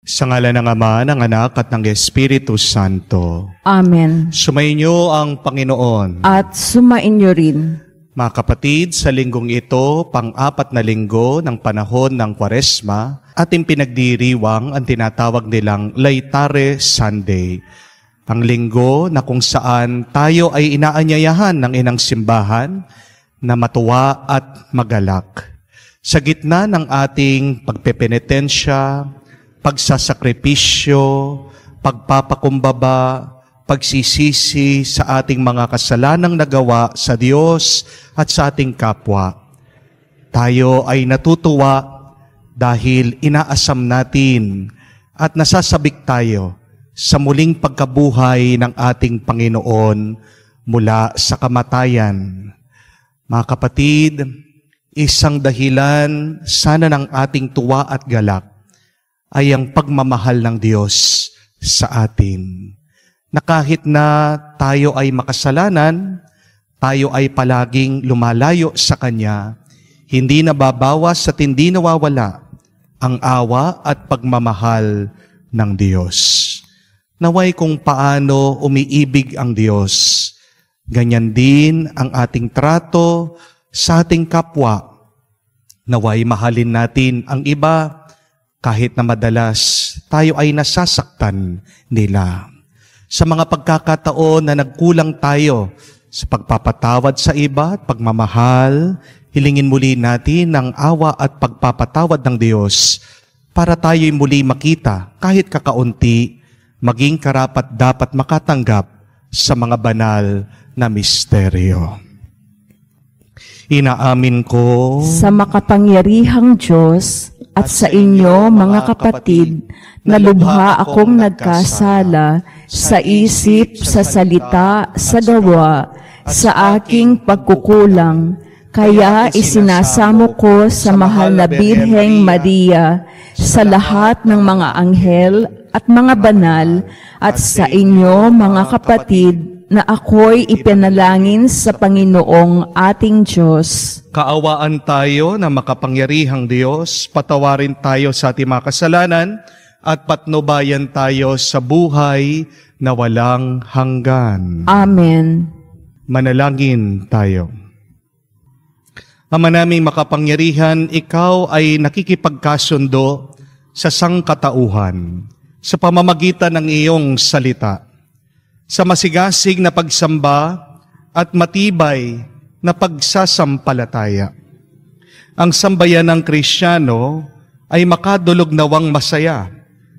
Sa ngalan ng Ama, ng Anak, at ng Espiritu Santo. Amen. Sumainyo ang Panginoon. At sumainyo rin. Mga kapatid, sa linggong ito, pang-apat na linggo ng panahon ng Kwaresma, ating pinagdiriwang ang tinatawag nilang Laetare Sunday. Ang linggo na kung saan tayo ay inaanyayahan ng inang simbahan na matuwa at magalak. Sa gitna ng ating pagpepenitensya, pagsasakripisyo, pagpapakumbaba, pagsisisi sa ating mga kasalanang nagawa sa Diyos at sa ating kapwa. Tayo ay natutuwa dahil inaasam natin at nasasabik tayo sa muling pagkabuhay ng ating Panginoon mula sa kamatayan. Mga kapatid, isang dahilan sana ng ating tuwa at galak ay ang pagmamahal ng Diyos sa atin. Na kahit na tayo ay makasalanan, tayo ay palaging lumalayo sa Kanya, hindi nababawas at hindi nawawala ang awa at pagmamahal ng Diyos. Naway kung paano umiibig ang Diyos, ganyan din ang ating trato sa ating kapwa. Naway mahalin natin ang iba, kahit na madalas tayo ay nasasaktan nila. Sa mga pagkakataon na nagkulang tayo sa pagpapatawad sa iba at pagmamahal, hilingin muli natin ang awa at pagpapatawad ng Diyos para tayo'y muli makita kahit kakaunti, maging karapat-dapat makatanggap sa mga banal na misteryo. Inaamin ko Sa makapangyarihang Diyos at sa inyo, mga kapatid, na lubha akong nagkasala sa isip, sa salita, sa gawa, sa aking pagkukulang. Kaya isinasamo ko sa mahal na Birheng Maria, sa lahat ng mga anghel at mga banal, at sa inyo, mga kapatid, na ako'y ipinalangin sa Panginoong ating Diyos. kaawaan tayo na makapangyarihang Diyos, patawarin tayo sa ating mga kasalanan, at patnubayan tayo sa buhay na walang hanggan. Amen. Manalangin tayo. Ama naming makapangyarihan, Ikaw ay nakikipagkasundo sa sangkatauhan sa pamamagitan ng iyong salita. Sa masigasig na pagsamba at matibay na pagsasampalataya. Ang sambayan ng Kristiyano ay makadulog nawang masaya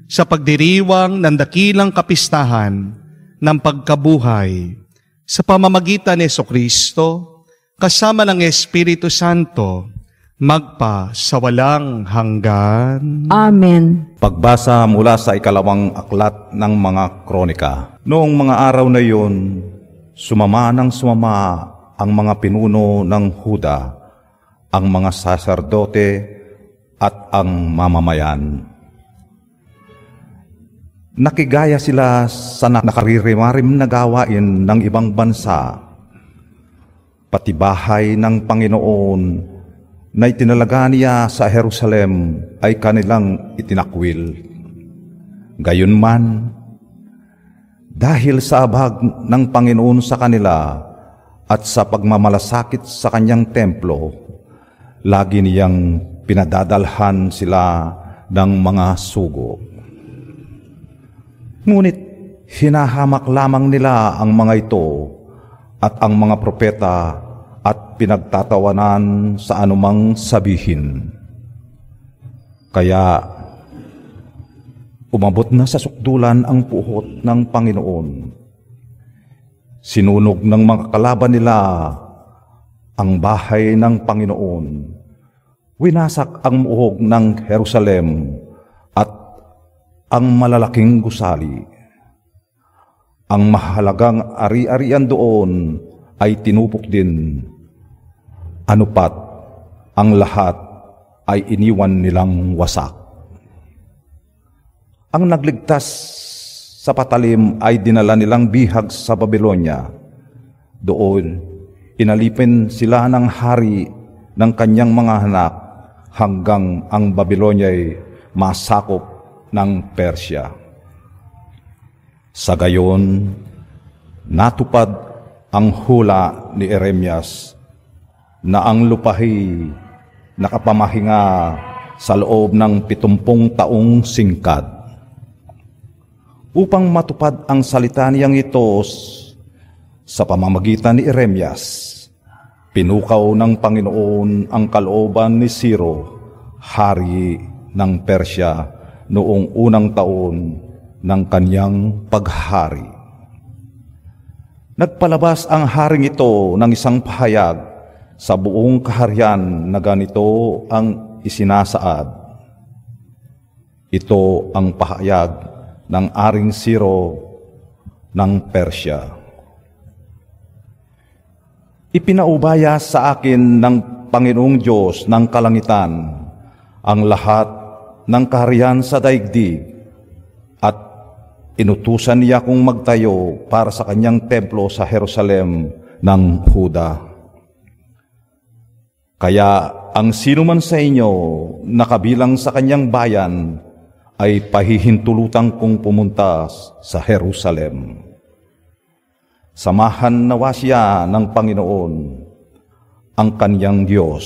sa pagdiriwang ng dakilang kapistahan ng pagkabuhay sa pamamagitan ni Jesucristo kasama ng Espiritu Santo magpa sa walang hanggan. Amen. Pagbasa mula sa ikalawang aklat ng mga kronika. Noong mga araw na iyon, sumama ang mga pinuno ng Huda, ang mga saserdote at ang mamamayan. Nakigaya sila sa nakaririmarim na gawain ng ibang bansa, pati bahay ng Panginoon na itinalaga niya sa Jerusalem ay kanilang itinakwil. Gayunman, dahil sa abag ng Panginoon sa kanila at sa pagmamalasakit sa kanyang templo, lagi niyang pinadadalhan sila ng mga sugo. Ngunit hinahamak lamang nila ang mga ito at ang mga propeta at pinagtatawanan sa anumang sabihin. Kaya umabot na sa sukdulan ang puhot ng Panginoon. Sinunog ng mga kalaban nila ang bahay ng Panginoon. Winasak ang muhog ng Jerusalem at ang malalaking gusali. Ang mahalagang ari-arian doon ay tinupok din. Anupat, ang lahat ay iniwan nilang wasak. Ang nagligtas sa patalim ay dinala nilang bihag sa Babylonia. Doon, inalipin sila ng hari ng kanyang mga anak hanggang ang Babylonia ay masakop ng Persya. Sa gayon, natupad ang hula ni Jeremias na ang lupahi nakapamahinga sa loob ng 70 taong singkad. Upang matupad ang salita niyang ito sa pamamagitan ni Jeremias, pinukaw ng Panginoon ang kalooban ni Ciro, hari ng Persya, noong unang taon ng kanyang paghari. Nagpalabas ang haring ito ng isang pahayag sa buong kaharian na ganito ang isinasaad. Ito ang pahayag ng Aring Ciro ng Persya. Ipinaubaya sa akin ng Panginoong Diyos ng kalangitan ang lahat ng kaharian sa daigdig at inutusan niya kong magtayo para sa kanyang templo sa Jerusalem ng Huda. Kaya ang sino man sa inyo na kabilang sa kanyang bayan ay pahihintulutan kong pumunta sa Jerusalem. Samahan nawa siya ng Panginoon, ang kanyang Diyos.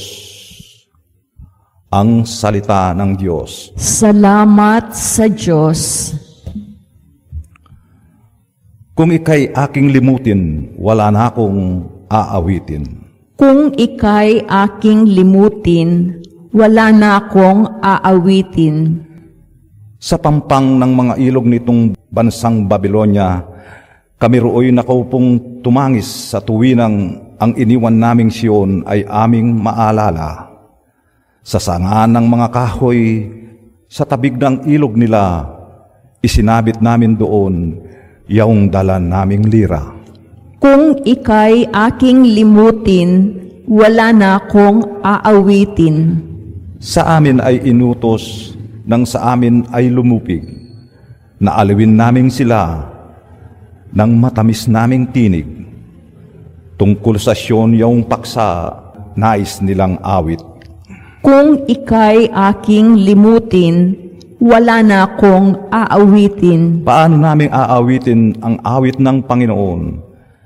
Ang salita ng Diyos. Salamat sa Diyos. Kung ika'y aking limutin, wala na akong aawitin. Kung ika'y aking limutin, wala na akong aawitin. Sa pampang ng mga ilog nitong bansang Babylonia, kami rooy nakaupong tumangis sa tuwinang ang iniwan naming Siyon ay aming maalala. Sa sanga ng mga kahoy, sa tabig ng ilog nila, isinabit namin doon yaong dala naming lira. Kung ika'y aking limutin, wala na akong aawitin. Sa amin ay inutos nang sa amin ay lumupig, na aliwin namin sila ng matamis naming tinig. Tungkol sa Siyon yaong paksa, nais nilang awit. Kung ika'y aking limutin, wala na akong aawitin. Paano namin aawitin ang awit ng Panginoon,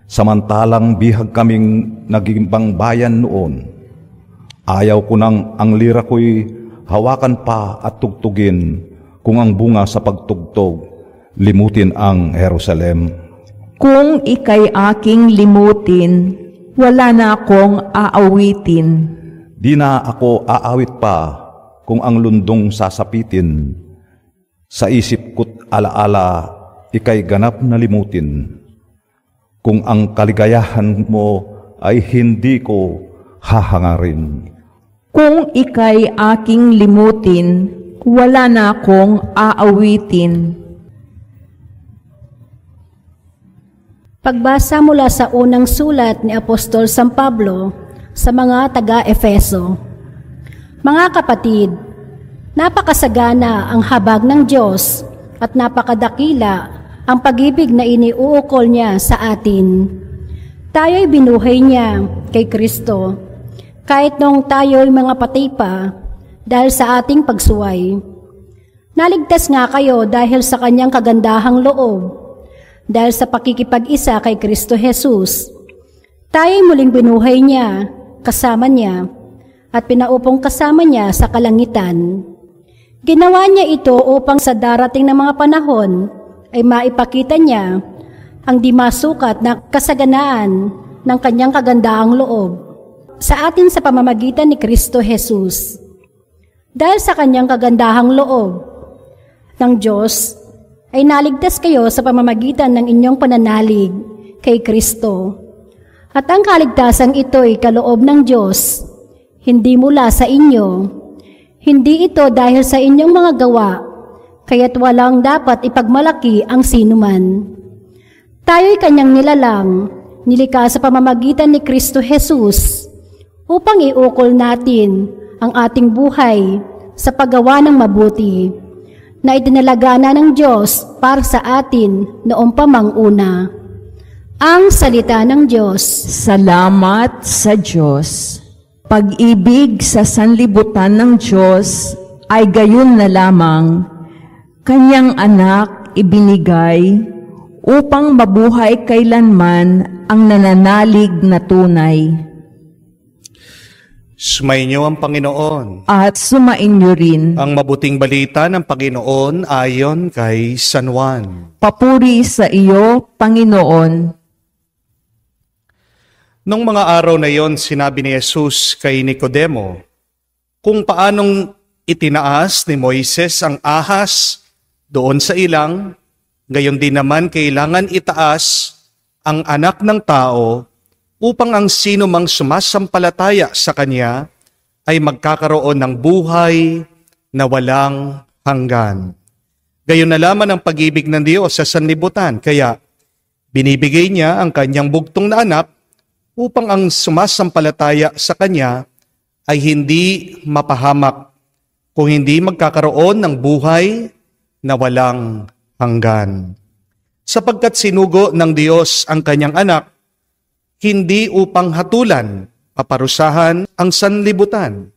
samantalang bihag kaming nagimbang bayan noon? Ayaw ko nang ang lira ko'y hawakan pa at tugtugin, kung ang bunga sa pagtugtog, limutin ang Jerusalem. Kung ika'y aking limutin, wala na akong aawitin. Di na ako aawit pa kung ang lundong sasapitin. Sa isip ko't alaala, ika'y ganap na limutin. Kung ang kaligayahan mo ay hindi ko hahangarin. Kung ika'y aking limutin, wala na akong aawitin. Pagbasa mula sa unang sulat ni Apostol San Pablo sa mga taga-Efeso. Mga kapatid, napakasagana ang habag ng Diyos at napakadakila ang pag-ibig na iniuukol niya sa atin. Tayo'y binuhay niya kay Kristo, kahit noong tayo'y mga patay pa dahil sa ating pagsuway. Naligtas nga kayo dahil sa kanyang kagandahang loob, dahil sa pakikipag-isa kay Kristo Jesus. Tayo'y muling binuhay niya, kasama niya, at pinaupong kasama niya sa kalangitan. Ginawa niya ito upang sa darating na mga panahon ay maipakita niya ang di masukat na kasaganaan ng kanyang kagandahang loob sa atin sa pamamagitan ni Kristo Jesus. Dahil sa kanyang kagandahang loob ng Diyos, ay naligtas kayo sa pamamagitan ng inyong pananalig kay Kristo. At ang kaligtasang ito ay kaloob ng Diyos, hindi mula sa inyo. Hindi ito dahil sa inyong mga gawa, kaya't walang dapat ipagmalaki ang sinuman. Tayo'y kanyang nilalang, nilikha sa pamamagitan ni Kristo Jesus, upang iukol natin ang ating buhay sa paggawa ng mabuti, na idinalaga na ng Diyos para sa atin noong pamang una. Ang salita ng Diyos. Salamat sa Diyos. Pag-ibig sa sanlibutan ng Diyos ay gayon na lamang. Kanyang anak ibinigay upang mabuhay kailanman ang nananalig na tunay. Sumainyo ang Panginoon. At sumainyo rin. Ang mabuting balita ng Panginoon ayon kay San Juan. Papuri sa iyo, Panginoon. Nung mga araw na yon, sinabi ni Jesus kay Nicodemo kung paanong itinaas ni Moises ang ahas doon sa ilang, gayon din naman kailangan itaas ang anak ng tao upang ang sino mang sumasampalataya sa Kanya ay magkakaroon ng buhay na walang hanggan. Gayon na lamang ang pag-ibig ng Diyos sa sanlibutan, kaya binibigay niya ang Kanyang bugtong na anak upang ang sumasampalataya sa Kanya ay hindi mapahamak, kung hindi magkakaroon ng buhay na walang hanggan. Sapagkat sinugo ng Diyos ang Kanyang anak, hindi upang hatulan, paparusahan ang sanlibutan,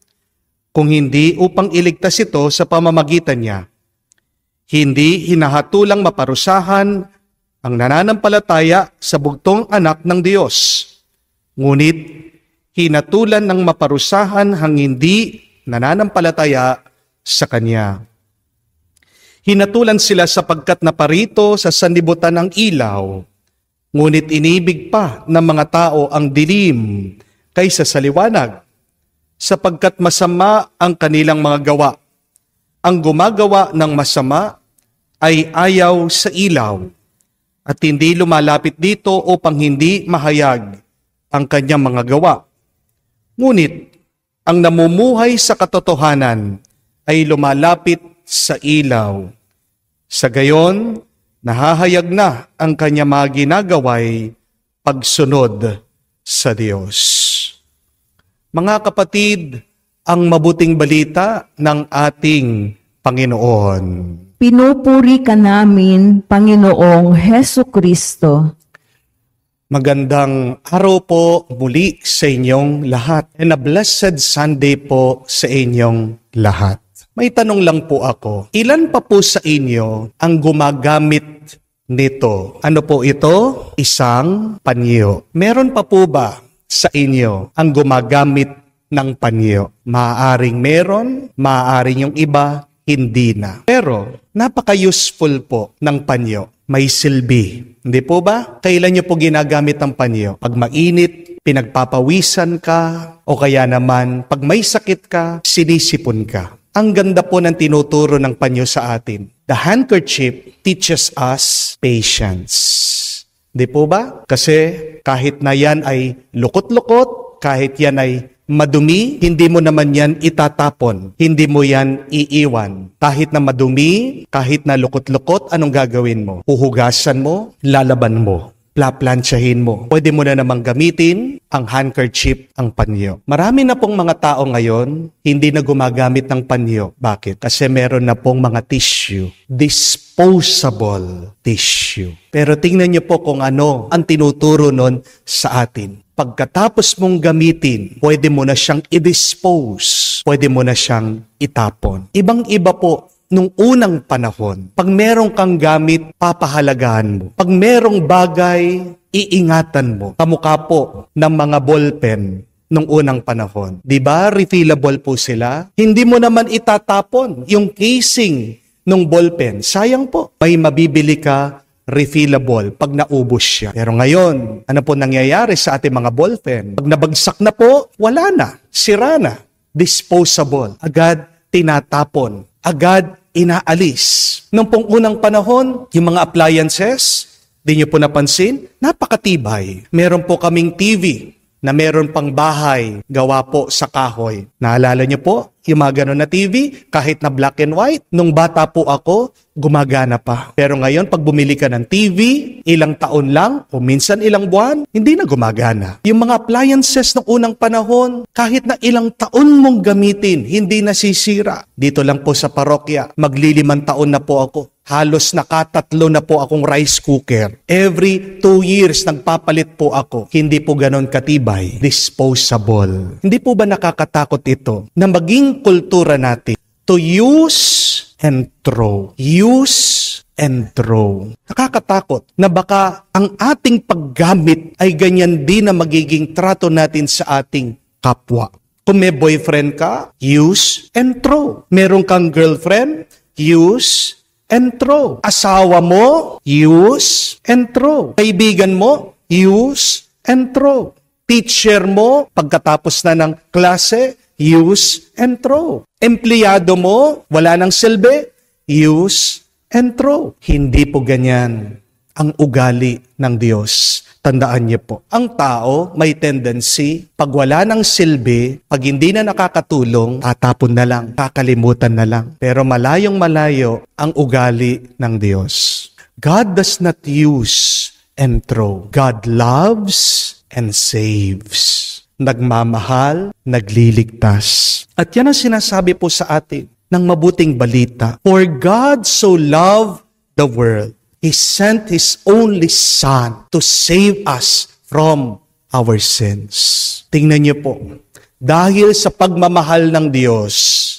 kung hindi upang iligtas ito sa pamamagitan niya. Hindi hinahatulang maparusahan ang nananampalataya sa bugtong anak ng Diyos, ngunit hinatulan ng maparusahan ang hindi nananampalataya sa Kanya. Hinatulan sila sapagkat naparito sa sanlibutan ang ilaw, ngunit inibig pa ng mga tao ang dilim kaysa sa liwanag, sapagkat masama ang kanilang mga gawa. Ang gumagawa ng masama ay ayaw sa ilaw, at hindi lumalapit dito upang hindi mahayag ang kanyang mga gawa. Ngunit ang namumuhay sa katotohanan ay lumalapit sa ilaw. Sa gayon, nahahayag na ang kanya mga ginagaway pagsunod sa Diyos. Mga kapatid, ang mabuting balita ng ating Panginoon. Pinupuri ka namin, Panginoong Hesukristo. Magandang araw po muli sa inyong lahat, and a blessed Sunday po sa inyong lahat. May tanong lang po ako, ilan pa po sa inyo ang gumagamit nito? Ano po ito? Isang panyo. Meron pa po ba sa inyo ang gumagamit ng panyo? Maaaring meron, maaaring yung iba, hindi na. Pero napaka-useful po ng panyo. May silbi. Hindi po ba? Kailan nyo po ginagamit ang panyo? Pag mainit, pinagpapawisan ka, o kaya naman, pag may sakit ka, sinisipon ka. Ang ganda po ng tinuturo ng panyo sa atin. The handkerchief teaches us patience. Di po ba? Kasi kahit na yan ay lukot-lukot, kahit yan ay madumi, hindi mo naman yan itatapon. Hindi mo yan iiwan. Kahit na madumi, kahit na lukot-lukot, anong gagawin mo? Huhugasan mo, lalaban mo, plaplansyahin mo. Pwede mo na namang gamitin ang handkerchief, ang panyo. Marami na pong mga tao ngayon, hindi na gumagamit ng panyo. Bakit? Kasi meron na pong mga tissue. Disposable tissue. Pero tingnan niyo po kung ano ang tinuturo nun sa atin. Pagkatapos mong gamitin, pwede mo na siyang i-dispose. Pwede mo na siyang itapon. Ibang-iba po nung unang panahon. Pag merong kang gamit, papahalagahan mo. Pag merong bagay, iingatan mo. Kamukha po ng mga ballpen nung unang panahon. Diba? Refillable po sila. Hindi mo naman itatapon yung casing ng ballpen. Sayang po. May mabibili ka refillable pag naubos siya. Pero ngayon, ano po nangyayari sa ating mga ballpen? Pag nabagsak na po, wala na. Sira na. Disposable. Agad tinatapon. Agad inaalis. Nung pong unang panahon, yung mga appliances, di nyo po napansin, napakatibay. Meron po kaming TV na meron pang bahay, gawa po sa kahoy. Naalala nyo po, yung mga ganun na TV, kahit na black and white, nung bata po ako, gumagana pa. Pero ngayon, pag bumili ka ng TV, ilang taon lang, o minsan ilang buwan, hindi na gumagana. Yung mga appliances ng unang panahon, kahit na ilang taon mong gamitin, hindi nasisira. Dito lang po sa parokya, maglilimang taon na po ako. Halos nakatatlo na po akong rice cooker. Every 2 years nagpapalit po ako. Hindi po ganon katibay. Disposable. Hindi po ba nakakatakot ito na maging kultura natin to use and throw. Use and throw. Nakakatakot na baka ang ating paggamit ay ganyan din na magiging trato natin sa ating kapwa. Kung may boyfriend ka, use and throw. Meron kang girlfriend, use and throw. Asawa mo, use and throw. Kaibigan mo, use and throw. Teacher mo, pagkatapos na ng klase, use and throw. Empleyado mo, wala nang silbi, use and throw. Hindi po ganyan ang ugali ng Diyos. Tandaan niyo po, ang tao may tendency, pag wala ng silbi, pag hindi na nakakatulong, tatapon na lang, kakalimutan na lang. Pero malayong malayo ang ugali ng Diyos. God does not use and throw. God loves and saves. Nagmamahal, nagliligtas. At yan ang sinasabi po sa atin ng mabuting balita. For God so loved the world, He sent His only Son to save us from our sins. Tingnan niyo po, dahil sa pagmamahal ng Diyos,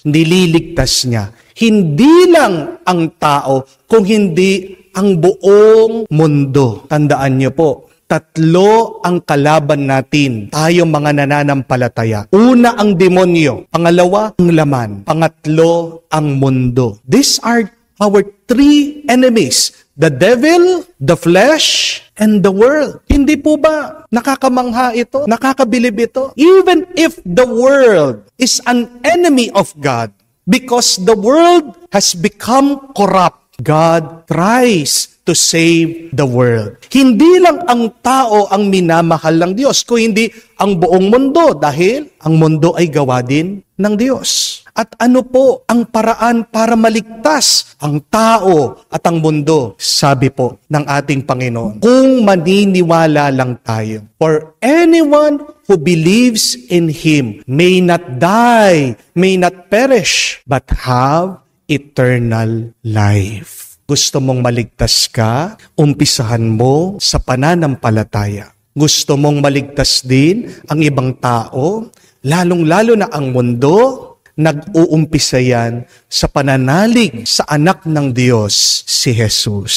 nililigtas niya hindi lang ang tao, kung hindi ang buong mundo. Tandaan niyo po, tatlo ang kalaban natin, tayo mga nananampalataya. Una ang demonyo, pangalawa ang laman, pangatlo ang mundo. These are our three enemies. The devil, the flesh, and the world. Hindi po ba nakakamangha ito? Nakakabilib ito? Even if the world is an enemy of God, because the world has become corrupt, God tries to save the world. Hindi lang ang tao ang minamahal ng Diyos, kung hindi ang buong mundo, dahil ang mundo ay gawa din ng Diyos. At ano po ang paraan para maligtas ang tao at ang mundo? Sabi po ng ating Panginoon, kung maniniwala lang tayo. For anyone who believes in Him may not die, may not perish, but have eternal life. Gusto mong maligtas ka? Umpisahan mo sa pananampalataya. Gusto mong maligtas din ang ibang tao? Lalong-lalo na ang mundo? Nag-uumpisa yan sa pananalig sa anak ng Diyos, si Jesus.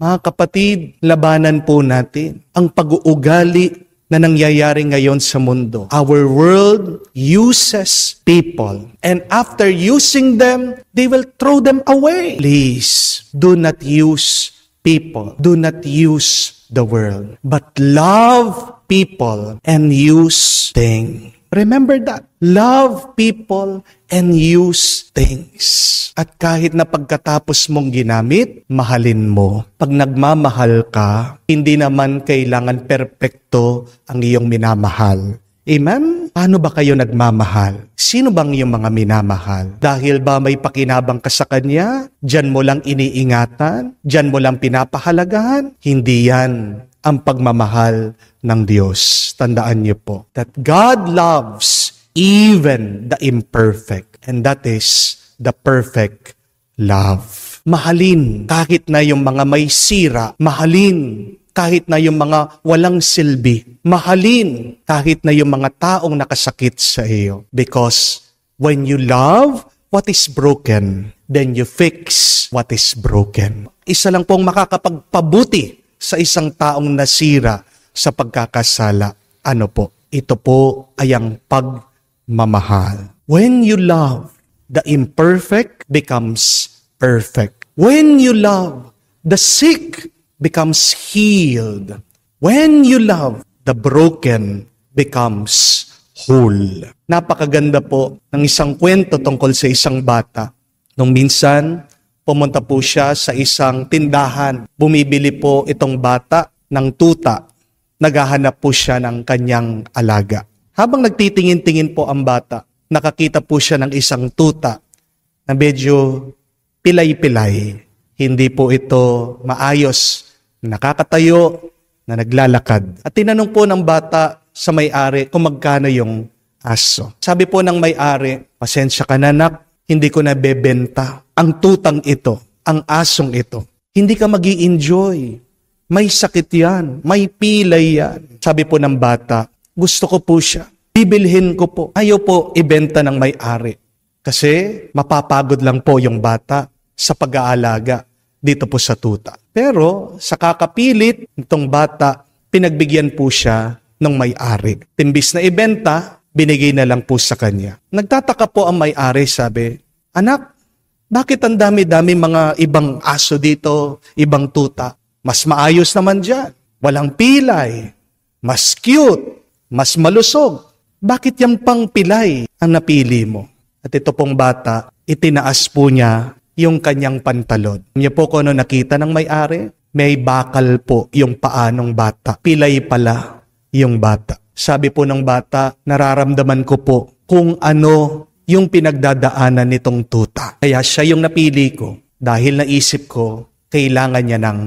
Mga kapatid, labanan po natin ang pag-uugali na nangyayari ngayon sa mundo. Our world uses people, and after using them, they will throw them away. Please, do not use people. Do not use the world, but love people and use things. Remember that. Love people and use things. At kahit na pagkatapos mong ginamit, mahalin mo. Pag nagmamahal ka, hindi naman kailangan perpekto ang iyong minamahal. Amen? Paano ba kayo nagmamahal? Sino bang iyong mga minamahal? Dahil ba may pakinabang ka sa Kanya? Diyan mo lang iniingatan? Diyan mo lang pinapahalagahan? Hindi yan ang pagmamahal ng Diyos. Tandaan niyo po that God loves even the imperfect, and that is the perfect love. Mahalin kahit na yung mga may sira. Mahalin kahit na yung mga walang silbi. Mahalin kahit na yung mga taong nakasakit sa iyo. Because when you love what is broken, then you fix what is broken. Isa lang pong makakapagpabuti sa isang taong nasira sa pagkakasala. Ano po? Ito po ay ang pagmamahal. When you love, the imperfect becomes perfect. When you love, the sick becomes healed. When you love, the broken becomes whole. Napakaganda po ng isang kwento tungkol sa isang bata. Nung minsan, pumunta po siya sa isang tindahan. Bumibili po itong bata ng tuta. Naghahanap po siya ng kanyang alaga. Habang nagtitingin-tingin po ang bata, nakakita po siya ng isang tuta na medyo pilay-pilay. Hindi po ito maayos, nakakatayo, na naglalakad. At tinanong po ng bata sa may-ari kung magkano yung aso. Sabi po ng may-ari, pasensya ka na nak, hindi ko na bebenta ang tutang ito, ang asong ito. Hindi ka magi-enjoy. May sakit yan, may pilay yan. Sabi po ng bata, gusto ko po siya. Bibilhin ko po. Ayaw po ibenta ng may-ari. Kasi mapapagod lang po yung bata sa pag-aalaga dito po sa tuta. Pero sa kakapilit nitong bata, pinagbigyan po siya ng may-ari. Timbis na ibenta, binigay na lang po sa kanya. Nagtataka po ang may-ari, sabi, "Anak, bakit ang dami-dami mga ibang aso dito, ibang tuta? Mas maayos naman dyan. Walang pilay, mas cute, mas malusog. Bakit yung pang pilay ang napili mo?" At ito pong bata, itinaas po niya yung kanyang pantalon. Niyo po kung ano nakita ng may-ari? May bakal po yung paa ng bata. Pilay pala yung bata. Sabi po ng bata, nararamdaman ko po kung ano yung pinagdadaanan nitong tuta. Kaya siya yung napili ko dahil naisip ko, kailangan niya ng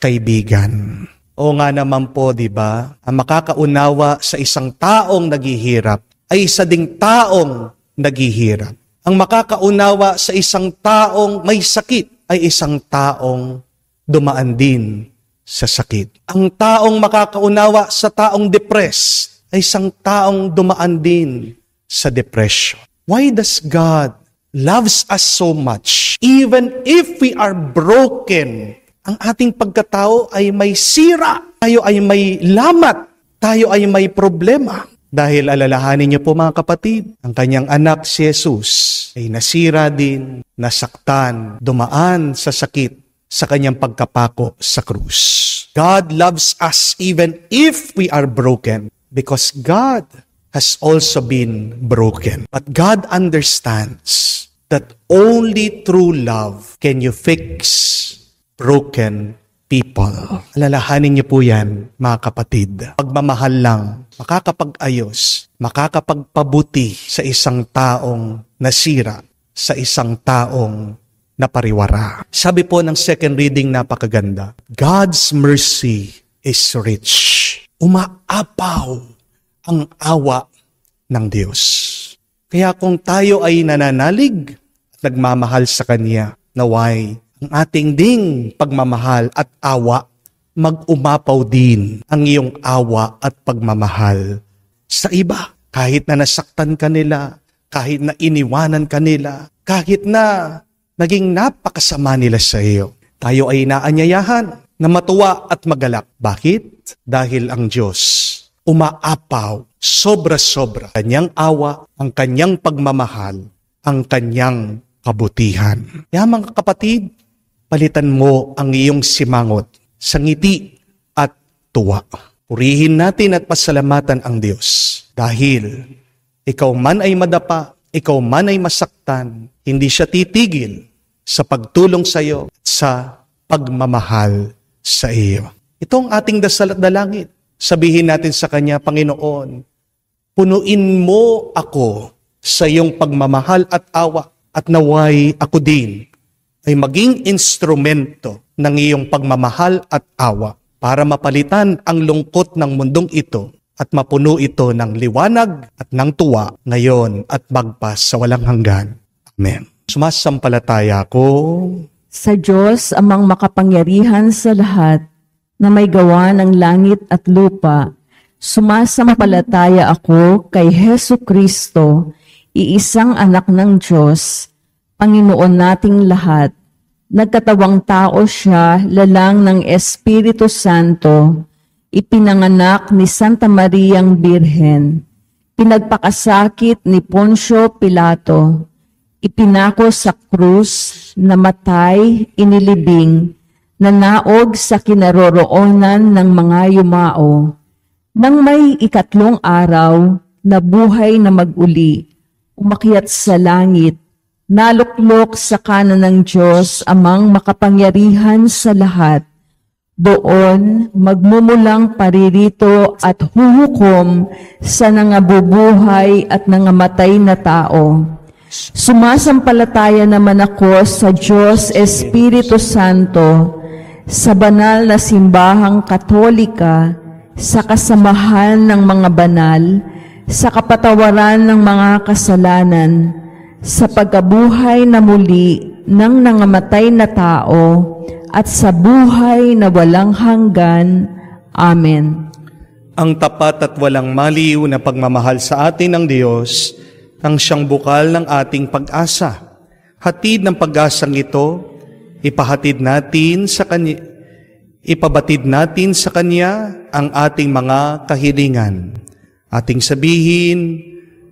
kaibigan. O nga naman po, di ba? Ang makakaunawa sa isang taong naghihirap ay isa ding taong naghihirap. Ang makakaunawa sa isang taong may sakit ay isang taong dumaan din sa sakit. Ang taong makakaunawa sa taong depressed ay isang taong dumaan din sa depression. Why does God loves us so much? Even if we are broken, ang ating pagkatao ay may sira, tayo ay may lamat, tayo ay may problema. Dahil alalahanin niyo po mga kapatid, ang kanyang anak si Jesus ay nasira din, nasaktan, dumaan sa sakit sa kanyang pagkapako sa krus. God loves us even if we are broken because God has also been broken. But God understands that only through love can you fix broken people. Alalahanin niyo po yan, mga kapatid. Pagmamahal lang, makakapag-ayos, makakapagpabuti sa isang taong nasira, sa isang taong napariwara. Sabi po ng second reading, napakaganda. God's mercy is rich. Umaapaw ang awa ng Diyos. Kaya kung tayo ay nananalig at nagmamahal sa Kanya, naway ang ating ding pagmamahal at awa, mag-umapaw din ang iyong awa at pagmamahal sa iba. Kahit na nasaktan ka nila, kahit na iniwanan ka nila, kahit na naging napakasama nila sa iyo, tayo ay naanyayahan na matuwa at magalak. Bakit? Dahil ang Diyos umaapaw, sobra-sobra, kanyang awa, ang kanyang pagmamahal, ang kanyang kabutihan. Kaya mga kapatid, palitan mo ang iyong simangot sa ngiti at tuwa. Purihin natin at pasalamatan ang Diyos dahil ikaw man ay madapa, ikaw man ay masaktan, hindi siya titigil sa pagtulong sa iyo at sa pagmamahal sa iyo. Ito ang ating dasal at dalangin. Sabihin natin sa Kanya, Panginoon, punuin mo ako sa iyong pagmamahal at awa at naway ako din ay maging instrumento ng iyong pagmamahal at awa para mapalitan ang lungkot ng mundong ito at mapuno ito ng liwanag at ng tuwa ngayon at magpas sa walang hanggan. Amen. Sumasampalataya ko sa Diyos amang makapangyarihan sa lahat na may gawa ng langit at lupa. Sumasampalataya ako kay Hesu Kristo, iisang anak ng Diyos, Panginoon nating lahat. Nagkatawang tao siya, lalang ng Espiritu Santo, ipinanganak ni Santa Mariang Birhen, pinagpakasakit ni Poncio Pilato, ipinako sa krus, namatay, inilibing, nanaog sa kinaroroonan ng mga yumao. Nang may ikatlong araw, nabuhay na mag-uli, umakyat sa langit, naluklok sa kanan ng Diyos amang makapangyarihan sa lahat. Doon magmumulang paririto at huhukom sa nangabubuhay at nangamatay na tao. Sumasampalataya naman ako sa Diyos Espiritu Santo, sa banal na simbahang Katolika, sa kasamahan ng mga banal, sa kapatawaran ng mga kasalanan, sa pagkabuhay na muli ng nangamatay na tao, at sa buhay na walang hanggan. Amen. Ang tapat at walang maliw na pagmamahal sa atin ng Diyos ang siyang bukal ng ating pag-asa. Hatid ng pag-asang ito, ipabatid natin sa Kanya ang ating mga kahilingan. Ating sabihin,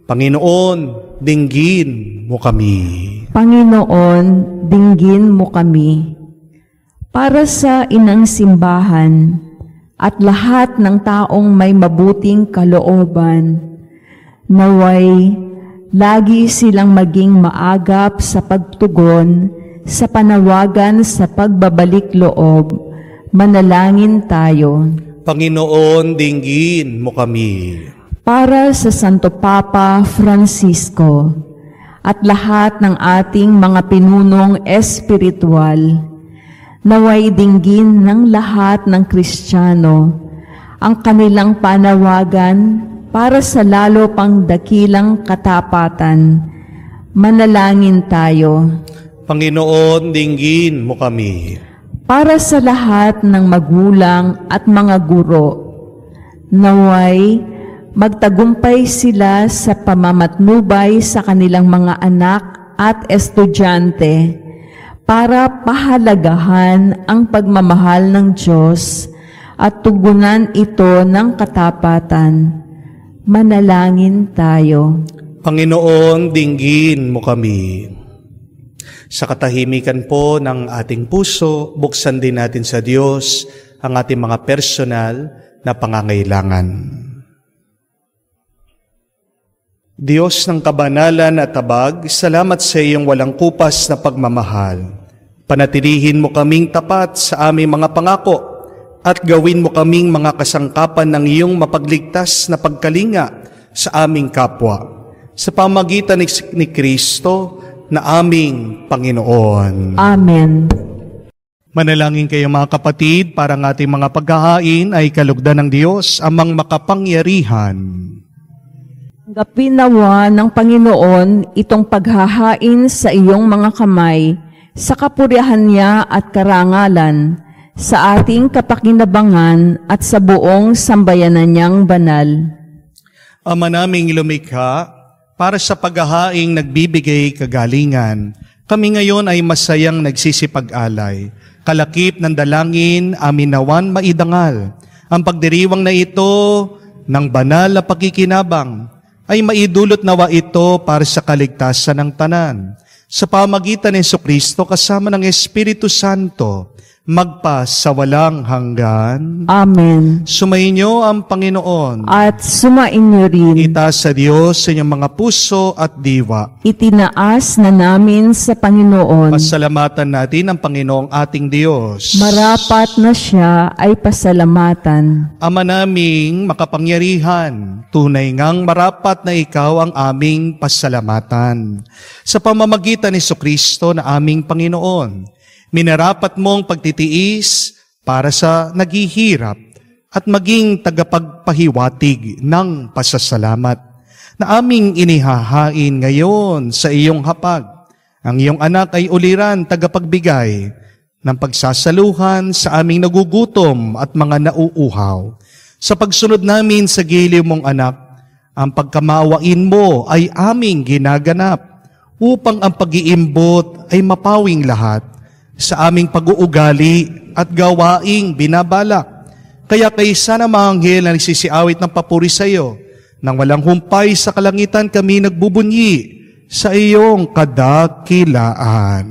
Panginoon, dinggin mo kami. Panginoon, dinggin mo kami. Para sa inang simbahan at lahat ng taong may mabuting kalooban, naway lagi silang maging maagap sa pagtugon sa panawagan sa pagbabalik loob. Manalangin tayo. Panginoon, dinggin mo kami. Para sa Santo Papa Francisco at lahat ng ating mga pinunong espiritual, naway dinggin ng lahat ng Kristiyano ang kanilang panawagan para sa lalo pang dakilang katapatan. Manalangin tayo. Panginoon, dinggin mo kami. Para sa lahat ng magulang at mga guro, naway magtagumpay sila sa pamamatnubay sa kanilang mga anak at estudyante para pahalagahan ang pagmamahal ng Diyos at tugunan ito ng katapatan. Manalangin tayo. Panginoon, dinggin mo kami. Sa katahimikan po ng ating puso, buksan din natin sa Diyos ang ating mga personal na pangangailangan. Diyos ng kabanalan at tabag, salamat sa iyong walang kupas na pagmamahal. Panatilihin mo kaming tapat sa aming mga pangako at gawin mo kaming mga kasangkapan ng iyong mapagligtas na pagkalinga sa aming kapwa. Sa pamagitan ni Kristo na aming Panginoon. Amen. Manalangin kayo mga kapatid para ng ating mga paghahain ay kalugdan ng Diyos amang makapangyarihan. Tanggapin nawa ng Panginoon itong paghahain sa iyong mga kamay sa kapurihan niya at karangalan, sa ating kapakinabangan at sa buong sambayanan niyang banal. Ama naming lumikha, para sa paghahaing nagbibigay kagalingan, kami ngayon ay masayang nagsisipag-alay. Kalakip ng dalangin, amin nawan maidangal. Ang pagdiriwang na ito ng banal na pagkikinabang ay maidulot nawa ito para sa kaligtasan ng tanan. Sa pamagitan ni Jesucristo kasama ng Espiritu Santo, magpa sa walang hanggan. Amen. Sumainyo ang Panginoon. At sumainyo rin. Itaas sa Diyos sa inyong mga puso at diwa. Itinaas na namin sa Panginoon. Pasalamatan natin ang Panginoong ating Diyos. Marapat na siya ay pasalamatan. Ama naming makapangyarihan, tunay ngang marapat na ikaw ang aming pasalamatan. Sa pamamagitan ni Jesucristo na aming Panginoon, minarapat mong pagtitiis para sa naghihirap at maging tagapagpahiwatig ng pasasalamat na aming inihahain ngayon sa iyong hapag. Ang iyong anak ay uliran tagapagbigay ng pagsasaluhan sa aming nagugutom at mga nauuhaw. Sa pagsunod namin sa giliw mong anak, ang pagkamaawain mo ay aming ginaganap upang ang pag-iimbot ay mapawing lahat sa aming pag-uugali at gawaing binabalak. Kaya kaysa na mga anghel na nagsisiawit ng papuri sa iyo, nang walang humpay sa kalangitan kami nagbubunyi sa iyong kadakilaan.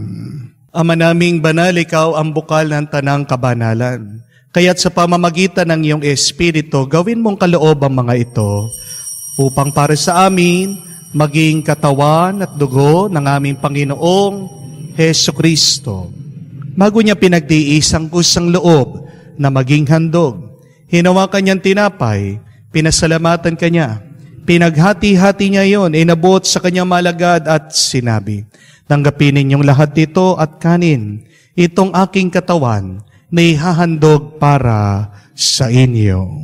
Ama naming banal, ikaw ang bukal ng tanang kabanalan. Kaya't sa pamamagitan ng iyong Espiritu, gawin mong kaloob ang mga ito, upang para sa amin, maging katawan at dugo ng aming Panginoong Jesucristo. Bago niya pinagdiis ang kusang loob na maging handog, hinawakan niyang tinapay, pinasalamatan kanya, pinaghati-hati niya yon, inabot sa kanyang malagad at sinabi, tanggapin ninyong lahat ito at kanin, itong aking katawan na ihahandog para sa inyo.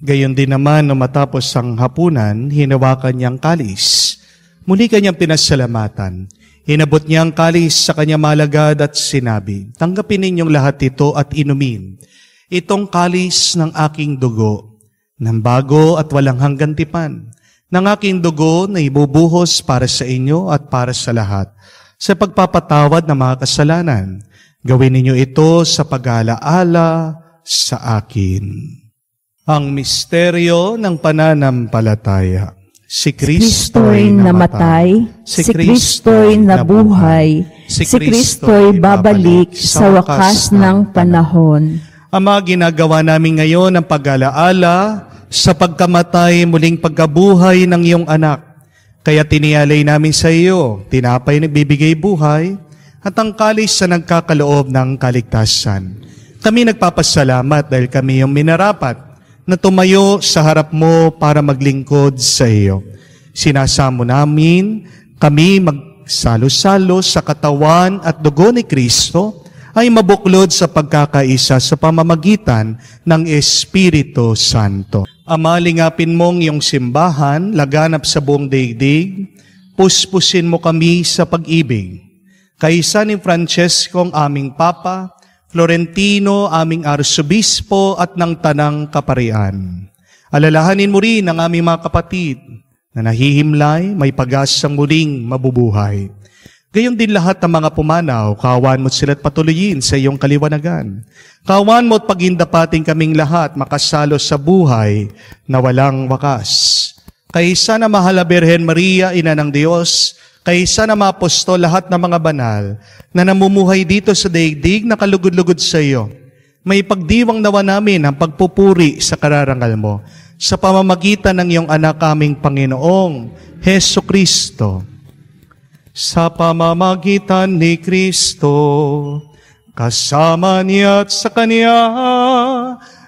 Gayon din naman, nung matapos ang hapunan, hinawakan niyang kalis. Muli kanyang pinasalamatan. Hinabot niya ang kalis sa kanyang malagad at sinabi, tanggapin ninyong lahat ito at inumin. Itong kalis ng aking dugo, ng bago at walang hanggan tipan, ng aking dugo na ibubuhos para sa inyo at para sa lahat, sa pagpapatawad ng mga kasalanan. Gawin ninyo ito sa pag-aalaala sa akin. Ang misteryo ng pananampalataya. Si Kristo'y namatay, si Kristo'y nabuhay, si Kristo'y babalik sa wakas ng panahon. Ama, ginagawa namin ngayon ang pag-alaala sa pagkamatay muling pagkabuhay ng iyong anak. Kaya tinialay namin sa iyo, tinapay na bibigay buhay, at ang kalis sa nagkakaloob ng kaligtasan. Kami nagpapasalamat dahil kami yung minarapat na tumayo sa harap mo para maglingkod sa iyo. Sinasamo namin kami magsalo-salo sa katawan at dugo ni Kristo ay mabuklod sa pagkakaisa sa pamamagitan ng Espiritu Santo. Ama, lingapin mong iyong simbahan, laganap sa buong daigdig, puspusin mo kami sa pag-ibig. Kaisa ni Francesco, aming Papa, Florentino, aming Arsobispo at ng Tanang Kaparian. Alalahanin mo rin ang aming mga kapatid na nahihimlay, may pag-asang muling mabubuhay. Gayon din lahat ng mga pumanaw, kawan mo't sila't patuloyin sa iyong kaliwanagan. Kawan mo't pagindapating kaming lahat makasalo sa buhay na walang wakas. Kaisa na mahal na Birhen Maria, Ina ng Diyos, kaisa na mga apostol, lahat ng mga banal na namumuhay dito sa daigdig na kalugod-lugod sa iyo. May pagdiwang nawa namin ang pagpupuri sa kararangal mo sa pamamagitan ng iyong anak aming Panginoong Heso Kristo. Sa pamamagitan ni Kristo, kasama niya at sa Kanya,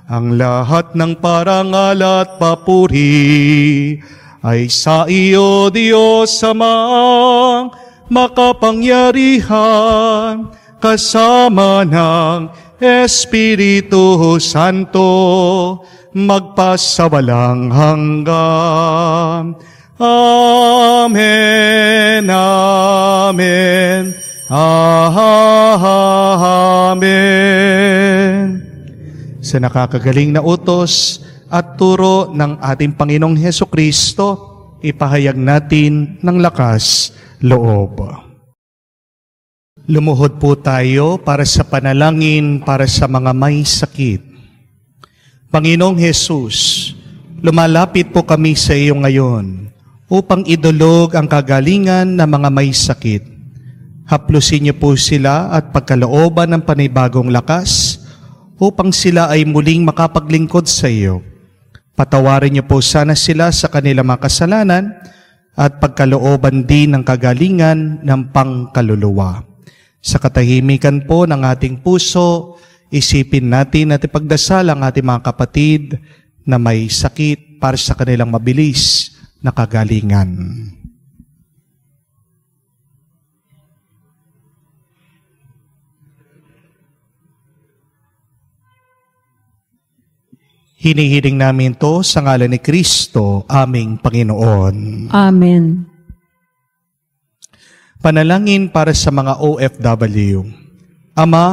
ang lahat ng parangal at papuri ay sa iyo, Diyos Amang makapangyarihan, kasama ng Espiritu Santo, magpasawalang hanggan. Amen, amen, amen. Sa nakakagaling na utos at turo ng ating Panginoong Hesukristo, ipahayag natin ng lakas loob. Lumuhod po tayo para sa panalangin para sa mga may sakit. Panginoong Hesus, lumalapit po kami sa iyo ngayon upang idulog ang kagalingan ng mga may sakit. Haplusin niyo po sila at pagkalooban ng panibagong lakas upang sila ay muling makapaglingkod sa iyo. Patawarin niyo po sana sila sa kanilang mga kasalanan at pagkalooban din ng kagalingan ng pangkaluluwa. Sa katahimikan po ng ating puso, isipin natin at ipagdasal ang ating mga kapatid na may sakit para sa kanilang mabilis na kagalingan. Hinihiling namin to sa ngalan ni Kristo, aming Panginoon. Amen. Panalangin para sa mga OFW. Ama,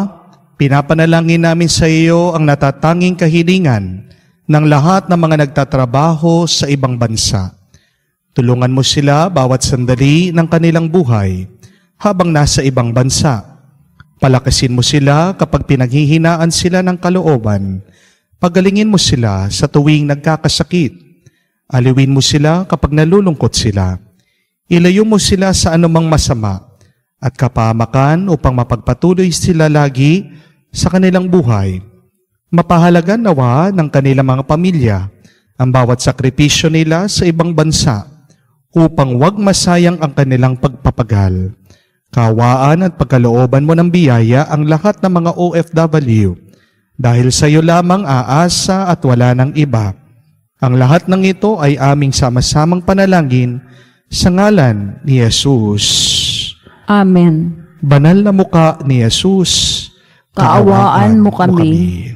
pinapanalangin namin sa iyo ang natatanging kahilingan ng lahat ng mga nagtatrabaho sa ibang bansa. Tulungan mo sila bawat sandali ng kanilang buhay habang nasa ibang bansa. Palakasin mo sila kapag pinaghihinaan sila ng kalooban. Pagalingin mo sila sa tuwing nagkakasakit. Aliwin mo sila kapag nalulungkot sila. Ilayo mo sila sa anumang masama at kapahamakan upang mapagpatuloy sila lagi sa kanilang buhay. Mapahalagan nawa ng kanilang mga pamilya ang bawat sakripisyo nila sa ibang bansa upang wag masayang ang kanilang pagpapagal. Kawaan at pagkalooban mo ng biyaya ang lahat ng mga OFW dahil sa iyo lamang aasa at wala ng iba. Ang lahat ng ito ay aming sama-samang panalangin sa ngalan ni Jesus. Amen. Banal na muka ni Jesus, Kaawaan mo kami.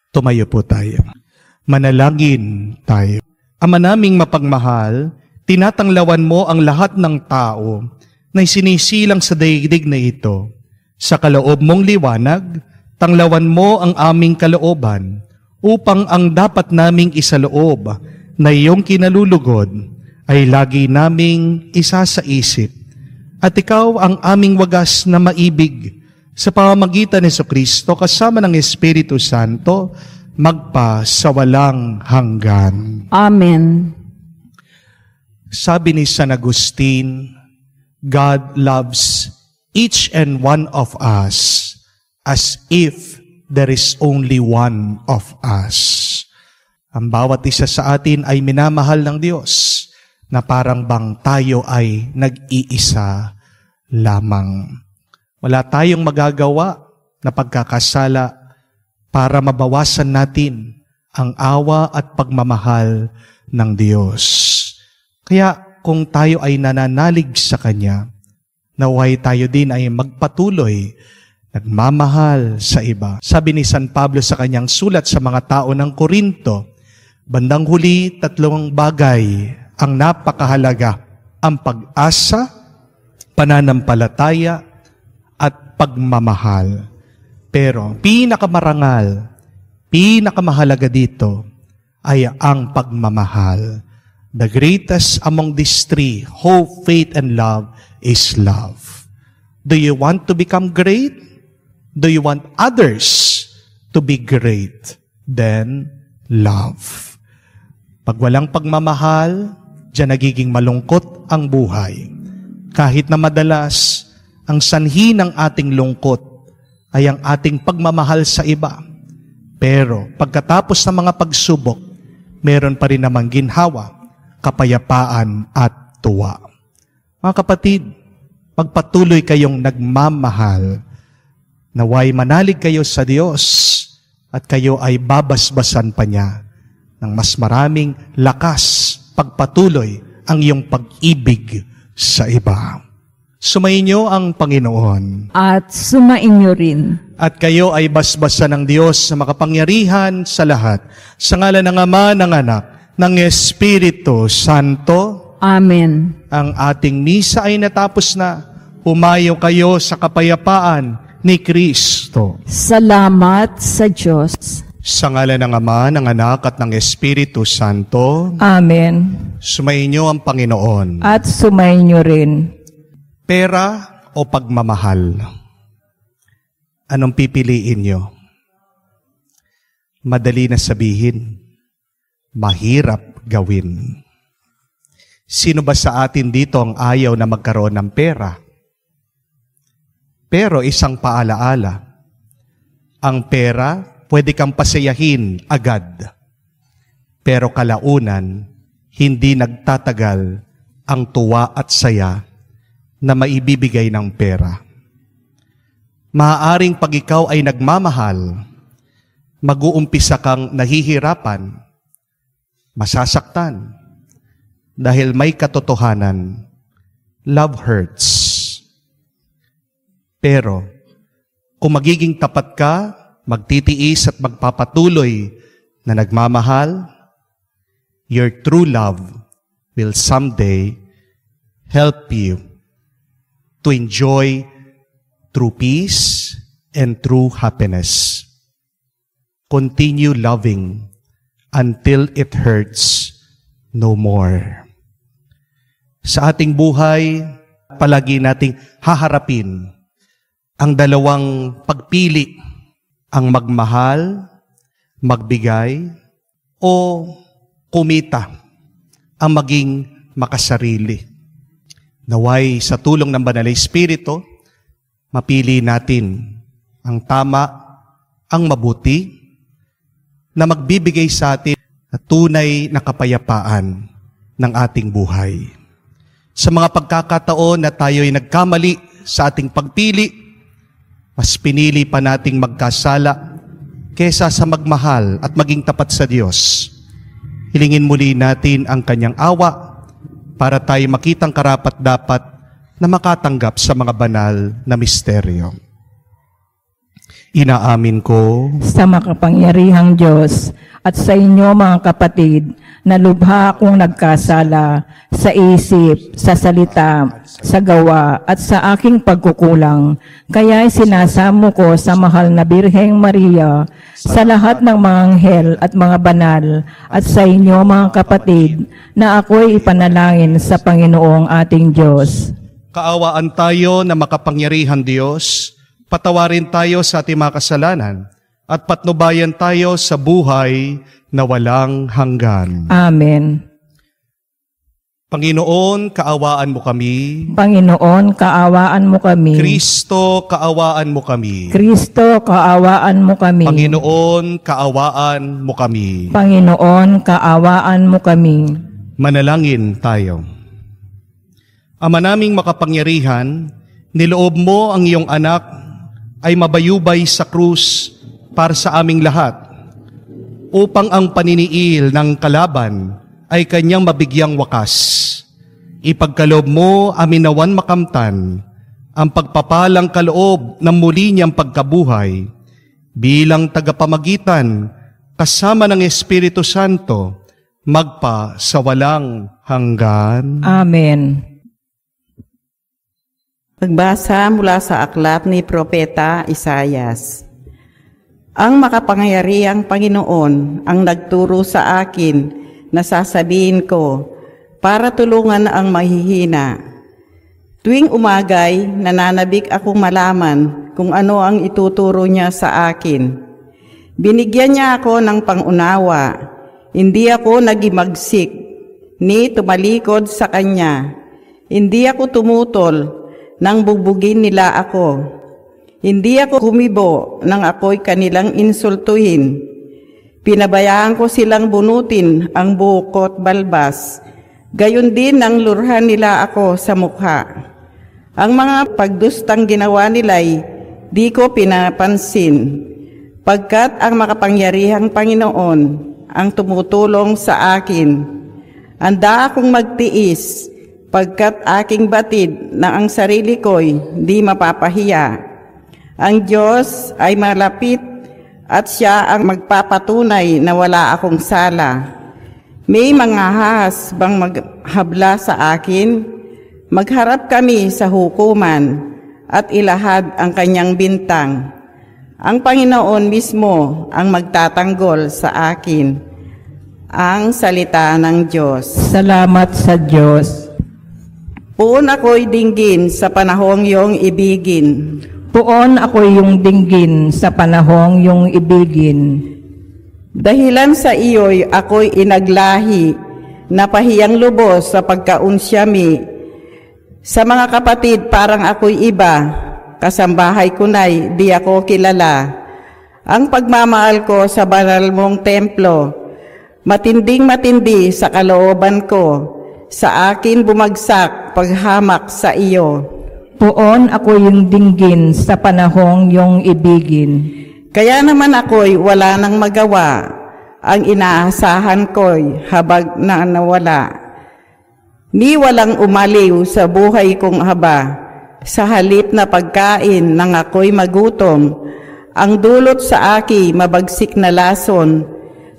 Tumayo po tayo. Manalangin tayo. Ama naming mapagmahal, tinatanglawan mo ang lahat ng tao na sinisilang sa daigdig na ito. Sa kaloob mong liwanag, tanglawan mo ang aming kalooban upang ang dapat naming isaloob na iyong kinalulugod ay lagi naming isa sa isip. At ikaw ang aming wagas na maibig sa pamamagitan ni Jesucristo kasama ng Espiritu Santo magpa sa walang hanggan. Amen. Sabi ni San Agustin, God loves each and one of us as if there is only one of us. Ang bawat isa sa atin ay minamahal ng Diyos na parang bang tayo ay nag-iisa lamang. Wala tayong magagawa na pagkakasala para mabawasan natin ang awa at pagmamahal ng Diyos. Kaya kung tayo ay nananalig sa Kanya, naway tayo din ay magpatuloy, nagmamahal sa iba. Sabi ni San Pablo sa kanyang sulat sa mga tao ng Korinto, bandang huli, 3 bagay ang napakahalaga: ang pag-asa, pananampalataya, at pagmamahal. Pero pinakamarangal, pinakamahalaga dito ay ang pagmamahal. The greatest among these three, hope, faith, and love, is love. Do you want to become great? Do you want others to be great? Then, love. Pag walang pagmamahal, diyan nagiging malungkot ang buhay. Kahit na madalas, ang sanhi ng ating lungkot ay ang ating pagmamahal sa iba. Pero pagkatapos ng mga pagsubok, meron pa rin namang ginhawa, kapayapaan at tuwa. Mga kapatid, magpatuloy kayong nagmamahal. Naway manalig kayo sa Diyos at kayo ay babasbasan pa niya ng mas maraming lakas, pagpatuloy ang iyong pag-ibig sa iba. Sumainyo ang Panginoon. At sumainyo rin. At kayo ay basbasan ng Diyos na makapangyarihan sa lahat. Sa ngalan ng Ama, ng Anak, ng Espiritu Santo. Amen. Ang ating misa ay natapos na. Humayo kayo sa kapayapaan ni Kristo. Salamat sa Diyos. Sa ngalan ng Ama, ng Anak, at ng Espiritu Santo. Amen. Sumainyo ang Panginoon. At sumainyo rin. Pera o pagmamahal? Anong pipiliin nyo? Madali na sabihin, mahirap gawin. Sino ba sa atin dito ang ayaw na magkaroon ng pera? Pero isang paalaala, ang pera pwede kang pasayahin agad. Pero kalaunan, hindi nagtatagal ang tuwa at saya na maibibigay ng pera. Maaaring pag ikaw ay nagmamahal, mag-uumpisa kang nahihirapan, masasaktan, dahil may katotohanan, love hurts. Pero, kung magiging tapat ka, magtitiis at magpapatuloy na nagmamahal, your true love will someday help you to enjoy true peace and true happiness. Continue loving until it hurts no more. Sa ating buhay, palagi nating haharapin ang dalawang pagpili, ang magmahal, magbigay, o kumita, ang maging makasarili. Naway sa tulong ng Banal na Espiritu, mapili natin ang tama, ang mabuti, na magbibigay sa atin na tunay na kapayapaan ng ating buhay. Sa mga pagkakataon na tayo'y nagkamali sa ating pagpili, mas pinili pa nating magkasala kesa sa magmahal at maging tapat sa Diyos. Hilingin muli natin ang Kanyang awa para tayo makitang karapat-dapat na makatanggap sa mga banal na misteryo. Inaamin ko sa makapangyarihang Diyos at sa inyo mga kapatid na lubha akong nagkasala sa isip, sa salita, sa gawa, at sa aking pagkukulang. Kaya'y sinasamo ko sa mahal na Birheng Maria, sa lahat ng mga anghel at mga banal, at sa inyo mga kapatid, na ako'y ipanalangin sa Panginoong ating Diyos. Kaawaan tayo na makapangyarihan Diyos, patawarin tayo sa ating mga kasalanan, at patnubayan tayo sa buhay na walang hanggan. Amen. Panginoon, kaawaan mo kami. Panginoon, kaawaan mo kami. Kristo, kaawaan mo kami. Kristo, kaawaan mo kami. Panginoon, kaawaan mo kami. Panginoon, kaawaan mo kami. Manalangin tayo. Ama naming makapangyarihan, niloob mo ang iyong anak ay mabayubay sa krus para sa aming lahat, upang ang paniniil ng kalaban ay kanyang mabigyang wakas. Ipagkaloob mo amin nawan makamtan ang pagpapalang kaloob ng muli niyang pagkabuhay bilang tagapamagitan kasama ng Espiritu Santo magpa sa walang hanggan. Amen. Pagbasa mula sa aklat ni Propeta Isayas. Ang makapangyarihang Panginoon ang nagturo sa akin na sasabihin ko para tulungan ang mahihina. Tuwing umagay, nananabik akong malaman kung ano ang ituturo niya sa akin. Binigyan niya ako ng pangunawa, hindi ako nagimagsik, ni tumalikod sa kanya. Hindi ako tumutol nang bugbugin nila ako. Hindi ako kumibo nang ako'y kanilang insultuhin. Pinabayaan ko silang bunutin ang bukot balbas. Gayon din ang lurhan nila ako sa mukha. Ang mga pagdustang ginawa nila'y di ko pinapansin, pagkat ang makapangyarihang Panginoon ang tumutulong sa akin. Handa akong magtiis, pagkat aking batid na ang sarili ko'y di mapapahiya. Ang Diyos ay malapit at Siya ang magpapatunay na wala akong sala. May mga ahas bang maghabla sa akin? Magharap kami sa hukuman at ilahad ang kanyang bintang. Ang Panginoon mismo ang magtatanggol sa akin. Ang salita ng Diyos. Salamat sa Diyos. Puon ako'y dinggin sa panahong iyong ibigin. Puon ako yung dinggin sa panahong yung ibigin. Dahilan sa iyo'y ako'y inaglahi, napahiyang lubos sa pagkaunsyami. Sa mga kapatid parang ako'y iba, kasambahay ko na'y di ako kilala. Ang pagmamahal ko sa banal mong templo, matinding matindi sa kalooban ko, sa akin bumagsak paghamak sa iyo. Puon ako yung dinggin sa panahong yung ibigin. Kaya naman ako'y wala nang magawa, ang inaasahan ko'y habag na nawala. Ni walang umaliw sa buhay kong haba, sa halip na pagkain nang ako'y magutom, ang dulot sa aki mabagsik na lason,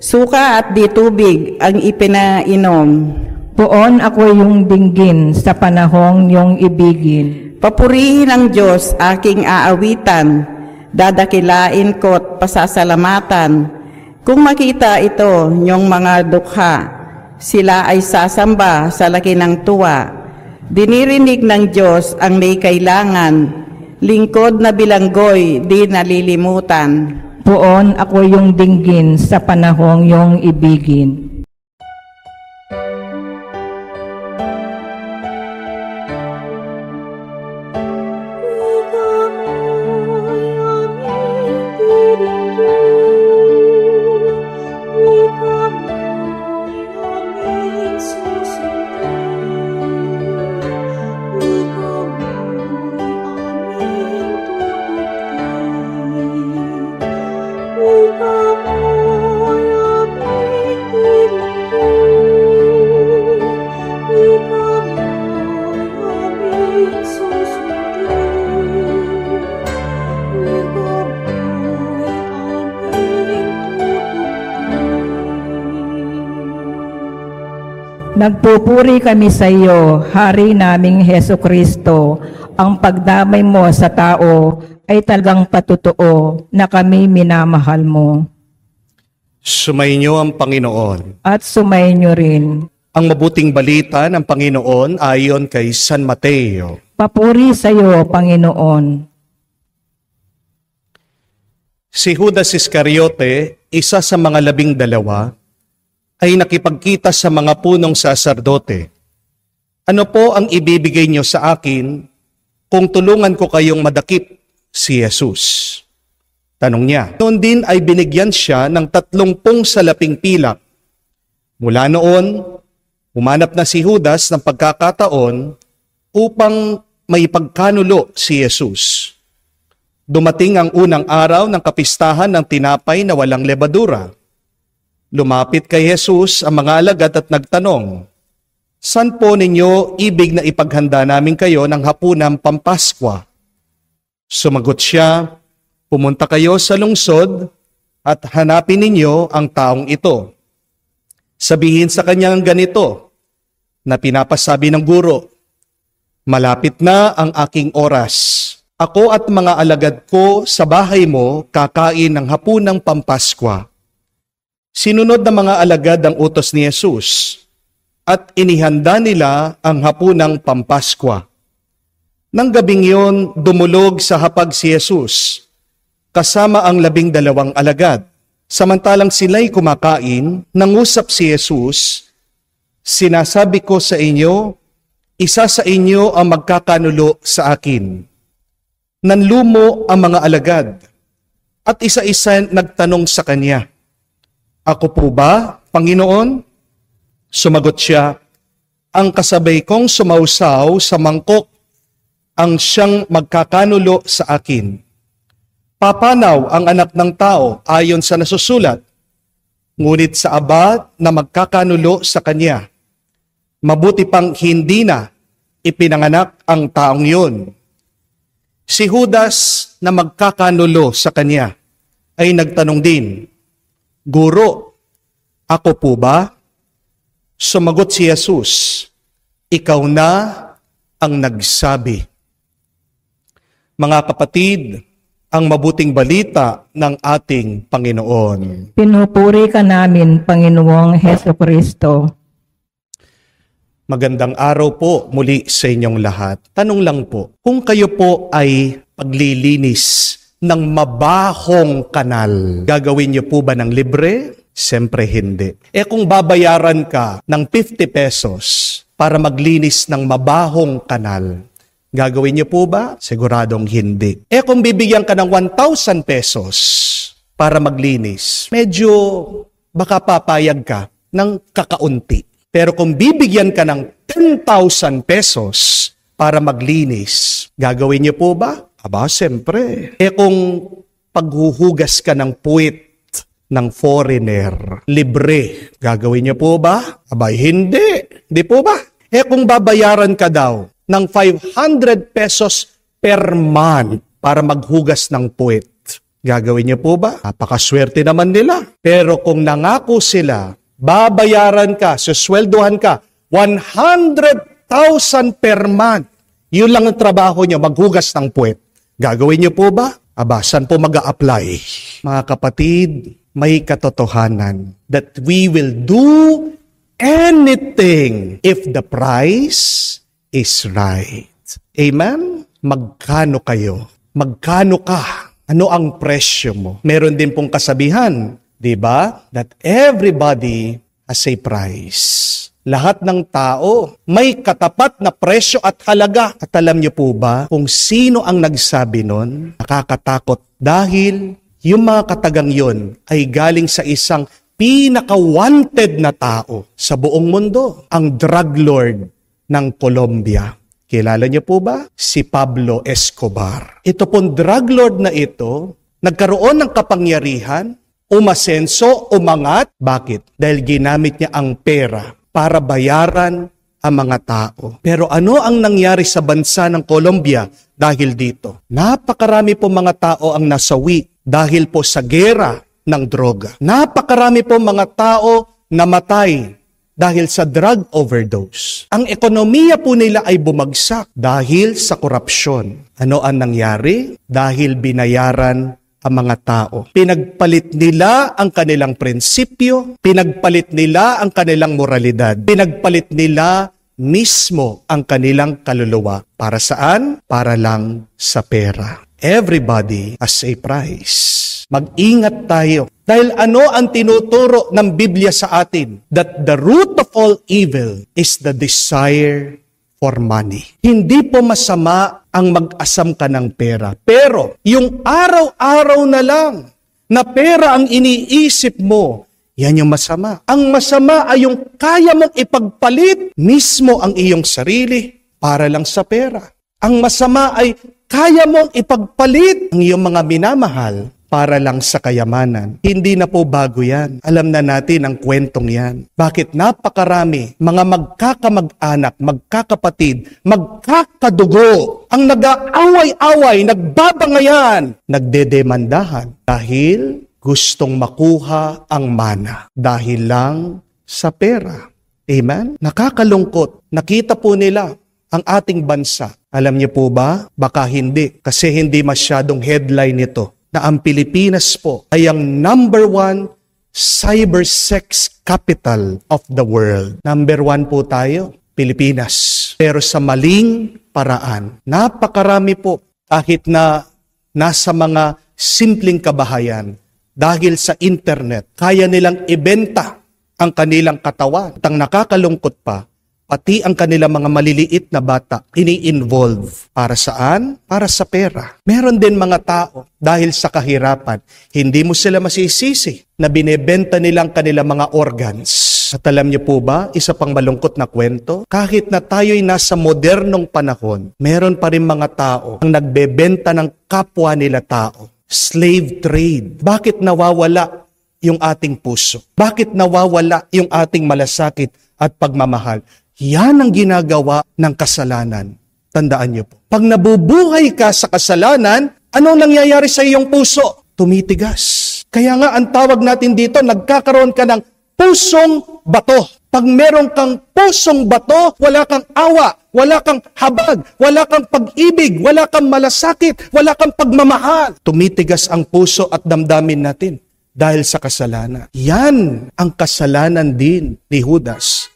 suka at di tubig ang ipinainom. Puon ako yung dinggin sa panahong yung ibigin. Papurihin ang Diyos aking aawitan, dadakilain ko't pasasalamatan. Kung makita ito niyong mga dukha, sila ay sasamba sa laki ng tuwa. Dinirinig ng Diyos ang may kailangan, lingkod na bilanggoy di nalilimutan. Puon ako yung dinggin sa panahong yung ibigin. Ikaw mo'y aming Nagpupuri kami sa iyo, Hari naming Heso Kristo. Ang pagdamay mo sa tao ay talagang patotoo na kami minamahal mo. Sumainyo ang Panginoon. At sumainyo rin. Ang mabuting balita ng Panginoon ayon kay San Mateo. Papuri sa iyo, Panginoon. Si Judas Iscariote, isa sa mga 12, ay nakipagkita sa mga punong saserdote. Ano po ang ibibigay niyo sa akin kung tulungan ko kayong madakip si Jesus? Tanong niya. Noon din ay binigyan siya ng 30 salaping pilak. Mula noon, humanap na si Judas ng pagkakataon upang may pagkanulo si Jesus. Dumating ang unang araw ng kapistahan ng tinapay na walang lebadura. Lumapit kay Jesus ang mga alagad at nagtanong, "Saan po ninyo ibig na ipaghanda namin kayo ng hapunang Pampaskwa?" Sumagot siya, "Pumunta kayo sa lungsod at hanapin ninyo ang taong ito. Sabihin sa kanya ang ganito, na pinapasabi ng guro, malapit na ang aking oras. Ako at mga alagad ko sa bahay mo kakain ng hapunang Pampaskwa." Sinunod ng mga alagad ang utos ni Jesus at inihanda nila ang hapunang Pampaskwa. Nang gabing yon, dumulog sa hapag si Jesus kasama ang 12 alagad. Samantalang sila'y kumakain, nangusap si Jesus, "Sinasabi ko sa inyo, isa sa inyo ang magkakanulo sa akin." Nanlumo ang mga alagad at isa-isa nagtanong sa kanya, "Ako po ba, Panginoon?" Sumagot siya, "Ang kasabay kong sumausaw sa mangkok ang siyang magkakanulo sa akin. Papanaw ang anak ng tao ayon sa nasusulat, ngunit sa Aba na magkakanulo sa kanya. Mabuti pang hindi na ipinanganak ang taong yun." Si Judas na magkakanulo sa kanya ay nagtanong din, "Guro, ako po ba?" Sumagot si Jesus, "Ikaw na ang nagsabi." Mga kapatid, ang mabuting balita ng ating Panginoon. Pinupuri ka namin, Panginoong Heso Kristo. Magandang araw po muli sa inyong lahat. Tanong lang po, kung kayo po ay paglilinis ng mabahong kanal, gagawin niyo po ba ng libre? Siyempre hindi. Kung babayaran ka ng 50 pesos para maglinis ng mabahong kanal, gagawin niyo po ba? Siguradong hindi. Kung bibigyan ka ng 1,000 pesos para maglinis, medyo baka papayag ka ng kakaunti. Pero kung bibigyan ka ng 10,000 pesos para maglinis, gagawin niyo po ba? Aba, siyempre. Kung paghuhugas ka ng puwit ng foreigner, libre, gagawin niyo po ba? Aba, hindi. Di po ba? Kung babayaran ka daw ng 500 pesos per month para maghugas ng puwit, gagawin niyo po ba? Napakaswerte naman nila. Pero kung nangako sila, babayaran ka, susweldohan ka, 100,000 per month. Yun lang ang trabaho niyo, maghugas ng puwet. Gagawin niyo po ba? Aba, saan po mag-a-apply? Mga kapatid, may katotohanan that we will do anything if the price is right. Amen? Magkano kayo? Magkano ka? Ano ang presyo mo? Meron din pong kasabihan, di ba? That everybody has a price. Lahat ng tao may katapat na presyo at halaga. At alam niyo po ba kung sino ang nagsabi nun? Nakakatakot dahil yung mga katagang yon ay galing sa isang pinaka-wanted na tao sa buong mundo. Ang drug lord ng Colombia. Kilala niyo po ba? Si Pablo Escobar. Ito pong drug lord na ito, nagkaroon ng kapangyarihan, umasenso, umangat. Bakit? Dahil ginamit niya ang pera para bayaran ang mga tao. Pero ano ang nangyari sa bansa ng Colombia dahil dito? Napakarami po mga tao ang nasawi dahil po sa gera ng droga. Napakarami po mga tao namatay dahil sa drug overdose. Ang ekonomiya po nila ay bumagsak dahil sa korupsyon. Ano ang nangyari? Dahil binayaran ang mga tao. Pinagpalit nila ang kanilang prinsipyo, pinagpalit nila ang kanilang moralidad, pinagpalit nila mismo ang kanilang kaluluwa. Para saan? Para lang sa pera. Everybody has a price. Mag-ingat tayo. Dahil ano ang tinuturo ng Biblia sa atin? That the root of all evil is the desire for money. Hindi po masama ang mag-asam ka ng pera. Pero yung araw-araw na lang na pera ang iniisip mo, yan yung masama. Ang masama ay yung kaya mong ipagpalit mismo ang iyong sarili para lang sa pera. Ang masama ay kaya mong ipagpalit ang iyong mga minamahal para lang sa kayamanan. Hindi na po bago yan. Alam na natin ang kwentong yan. Bakit napakarami mga magkakamag-anak, magkakapatid, magkakadugo, ang nag-aaway-away, nagbabangayan, nagdedemandahan dahil gustong makuha ang mana dahil lang sa pera. Amen? Nakakalungkot. Nakita po nila ang ating bansa. Alam niyo po ba? Baka hindi. Kasi hindi masyadong headline ito na ang Pilipinas po ay ang number 1 cyber sex capital of the world. Number 1 po tayo, Pilipinas. Pero sa maling paraan. Napakarami po kahit na nasa mga simpleng kabahayan dahil sa internet, kaya nilang ibenta ang kanilang katawan. At ang nakakalungkot pa, pati ang kanilang mga maliliit na bata, ini-involve. Para saan? Para sa pera. Meron din mga tao, dahil sa kahirapan, hindi mo sila masisisi na binebenta nilang kanilang mga organs. At alam niyo po ba, isa pang malungkot na kwento, kahit na tayo'y nasa modernong panahon, meron pa rin mga tao ang nagbebenta ng kapwa nila tao. Slave trade. Bakit nawawala yung ating puso? Bakit nawawala yung ating malasakit at pagmamahal? Yan ang ginagawa ng kasalanan. Tandaan niyo po. Pag nabubuhay ka sa kasalanan, anong nangyayari sa iyong puso? Tumitigas. Kaya nga ang tawag natin dito, nagkakaroon ka ng pusong bato. Pag meron kang pusong bato, wala kang awa, wala kang habag, wala kang pag-ibig, wala kang malasakit, wala kang pagmamahal. Tumitigas ang puso at damdamin natin dahil sa kasalanan. Yan ang kasalanan din ni Judas.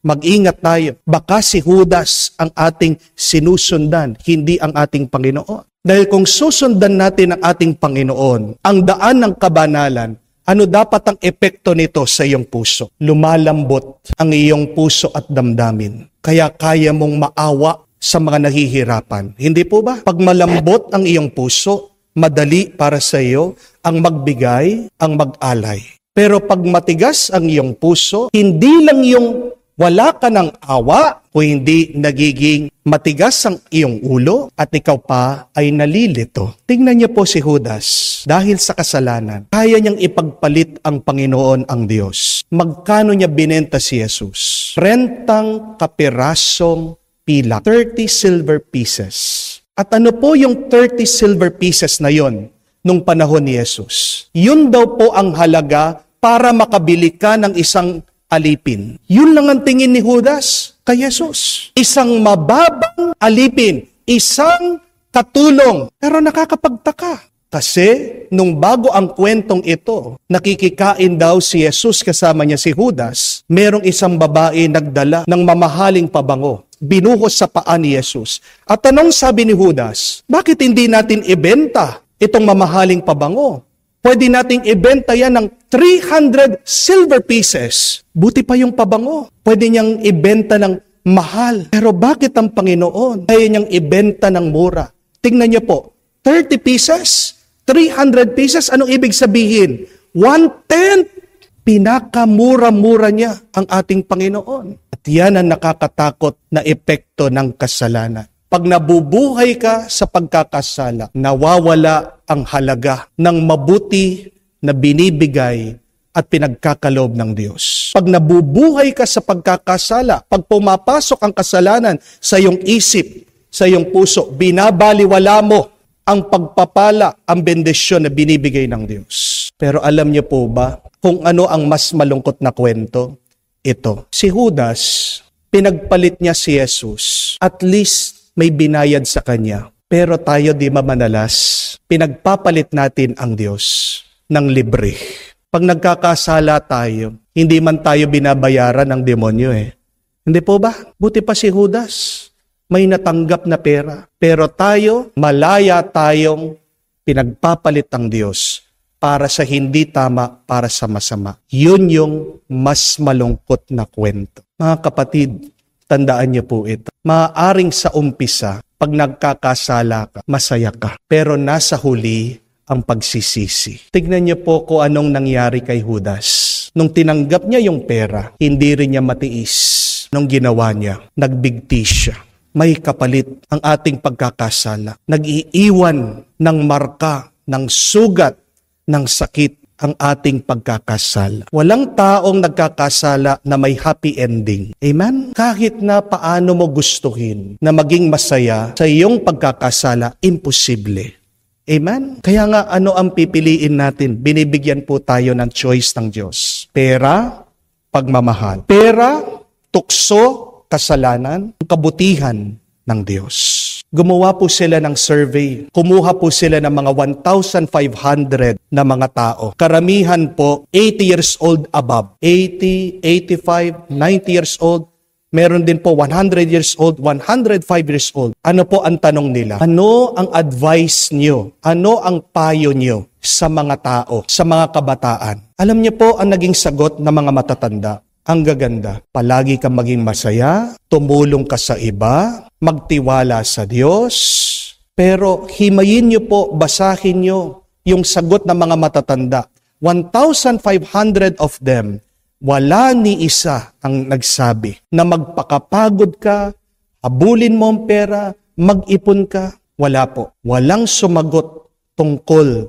Mag-ingat tayo. Baka si Judas ang ating sinusundan, hindi ang ating Panginoon. Dahil kung susundan natin ang ating Panginoon, ang daan ng kabanalan, ano dapat ang epekto nito sa iyong puso? Lumalambot ang iyong puso at damdamin. Kaya kaya mong maawa sa mga nahihirapan. Hindi po ba? Pag malambot ang iyong puso, madali para sa iyo ang magbigay, ang mag-alay. Pero pag matigas ang iyong puso, hindi lang yung wala ka ng awa o hindi nagiging matigas ang iyong ulo at ikaw pa ay nalilito. Tingnan niyo po si Judas. Dahil sa kasalanan, kaya niyang ipagpalit ang Panginoon ang Diyos. Magkano niya binenta si Jesus? 30 kapirasong pilak. 30 silver pieces. At ano po yung 30 silver pieces na yon nung panahon ni Jesus? Yun daw po ang halaga para makabili ka ng isang alipin. Yun lang ang tingin ni Judas kay Jesus. Isang mababang alipin, isang katulong. Pero nakakapagtaka. Kasi nung bago ang kwentong ito, nakikikain daw si Jesus kasama niya si Judas, merong isang babae nagdala ng mamahaling pabango. Binuhos sa paa ni Jesus. At anong sabi ni Judas? Bakit hindi natin ibenta itong mamahaling pabango? Pwede nating ibenta yan ng 300 silver pieces. Buti pa yung pabango. Pwede niyang ibenta ng mahal. Pero bakit ang Panginoon kaya niyang ibenta ng mura? Tingnan niyo po, 30 pieces, 300 pieces, anong ibig sabihin? 1/10. Pinakamura-mura niya ang ating Panginoon. At yan ang nakakatakot na epekto ng kasalanan. Pag nabubuhay ka sa pagkakasala, nawawala ang halaga ng mabuti na binibigay at pinagkakaloob ng Diyos. Pag nabubuhay ka sa pagkakasala, pag pumapasok ang kasalanan sa iyong isip, sa iyong puso, binabaliwala mo ang pagpapala, ang bendisyon na binibigay ng Diyos. Pero alam niyo po ba kung ano ang mas malungkot na kwento? ito. Si Judas, pinagpalit niya si Jesus. At least may binayad sa kanya. Pero tayo di mamanalas, pinagpapalit natin ang Diyos ng libre. Pag nagkakasala tayo, hindi man tayo binabayaran ng demonyo Hindi po ba? Buti pa si Judas, may natanggap na pera. Pero tayo, malaya tayong pinagpapalit ang Diyos para sa hindi tama, para sa masama. Yun yung mas malungkot na kwento. Mga kapatid, tandaan niyo po ito. Maaaring sa umpisa, pag nagkakasala ka, masaya ka. Pero nasa huli ang pagsisisi. Tignan niyo po kung anong nangyari kay Judas. Nung tinanggap niya yung pera, hindi rin niya matiis. Nung ginawa niya, nagbigti siya. May kapalit ang ating pagkakasala. Nag-iiwan ng marka, ng sugat, ng sakit ang ating pagkakasala. Walang taong nagkakasala na may happy ending. Amen? Kahit na paano mo gustuhin na maging masaya sa iyong pagkakasala, imposible. Amen? Kaya nga ano ang pipiliin natin? Binibigyan po tayo ng choice ng Diyos. Pera, pagmamahal. Pera, tukso, kasalanan, kabutihan ng Diyos. Gumawa po sila ng survey. Kumuha po sila ng mga 1,500 na mga tao. Karamihan po, 80 years old above. 80, 85, 90 years old. Meron din po 100 years old, 105 years old. Ano po ang tanong nila? Ano ang advice nyo? Ano ang payo nyo sa mga tao, sa mga kabataan? Alam niyo po ang naging sagot ng mga matatanda. Ang gaganda, palagi kang maging masaya, tumulong ka sa iba, magtiwala sa Diyos, pero himayin niyo po, basahin niyo yung sagot ng mga matatanda. 1,500 of them, wala ni isa ang nagsabi na magpakapagod ka, habulin mo ang pera, mag-ipon ka. Wala po. Walang sumagot tungkol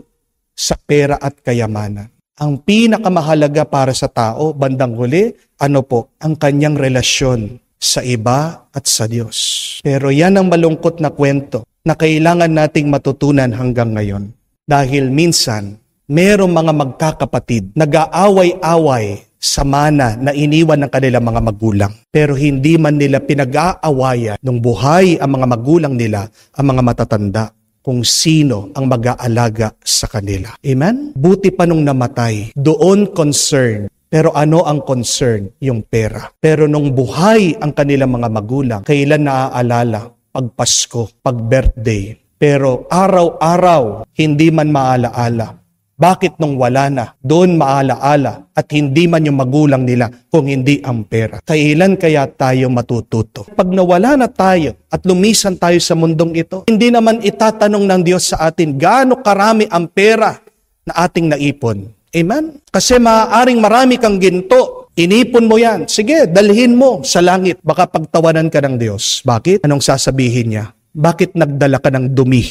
sa pera at kayamanan. Ang pinakamahalaga para sa tao, bandang huli, ano po? Ang kanyang relasyon sa iba at sa Diyos. Pero yan ang malungkot na kwento na kailangan nating matutunan hanggang ngayon. Dahil minsan, merong mga magkakapatid, nag-aaway-away sa mana na iniwan ng kanilang mga magulang. Pero hindi man nila pinag-aawayan nung buhay ang mga magulang nila, ang mga matatanda, kung sino ang mag-aalaga sa kanila. Amen? Buti pa nung namatay, doon concern. Pero ano ang concern? Yung pera. Pero nung buhay ang kanilang mga magulang, kailan naaalala? Pag Pasko, pag birthday. Pero araw-araw, hindi man maalaala. Bakit nung wala na, doon maalaala at hindi man yung magulang nila kung hindi ang pera? Kailan kaya tayo matututo? Pag nawala na tayo at lumisan tayo sa mundong ito, hindi naman itatanong ng Diyos sa atin, gaano karami ang pera na ating naipon? Amen? Kasi maaaring marami kang ginto, inipon mo yan. Sige, dalhin mo sa langit. Baka pagtawanan ka ng Diyos. Bakit? Anong sasabihin niya? Bakit nagdala ka ng dumi?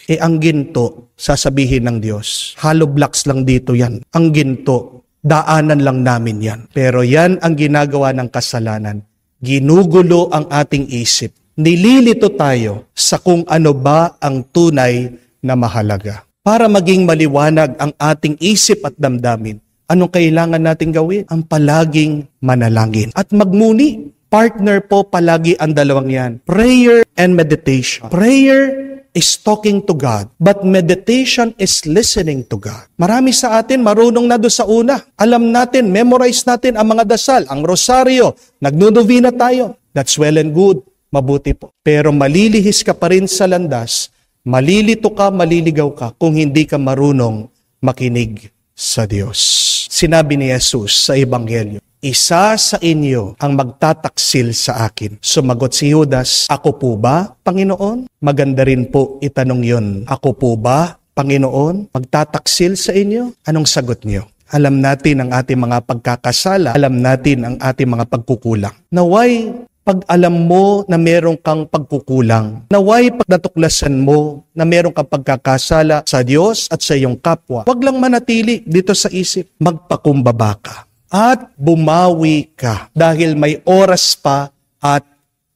Ang ginto, sasabihin ng Diyos, hollow blocks lang dito yan. Ang ginto, daanan lang namin yan. Pero yan ang ginagawa ng kasalanan. Ginugulo ang ating isip. Nililito tayo sa kung ano ba ang tunay na mahalaga. Para maging maliwanag ang ating isip at damdamin, anong kailangan natin gawin? Ang palaging manalangin. At magmuni. Partner po palagi ang dalawang yan. Prayer and meditation. Prayer is talking to God, but meditation is listening to God. Marami sa atin marunong na doon sa una. Alam natin, memorize natin ang mga dasal, ang rosaryo, nagnunovena tayo. That's well and good, mabuti po. Pero malilihis ka pa rin sa landas, malilito ka, maliligaw ka kung hindi ka marunong makinig sa Diyos. Sinabi ni Jesus sa Ebanghelyo, isa sa inyo ang magtataksil sa akin. Sumagot si Judas, ako po ba, Panginoon? Maganda rin po itanong yun. Ako po ba, Panginoon? Magtataksil sa inyo? Anong sagot niyo? Alam natin ang ating mga pagkakasala. Alam natin ang ating mga pagkukulang. Naway, pag alam mo na meron kang pagkukulang, naway pag natuklasan mo na meron kang pagkakasala sa Diyos at sa iyong kapwa, wag lang manatili dito sa isip. Magpakumbaba ka. At bumawi ka dahil may oras pa at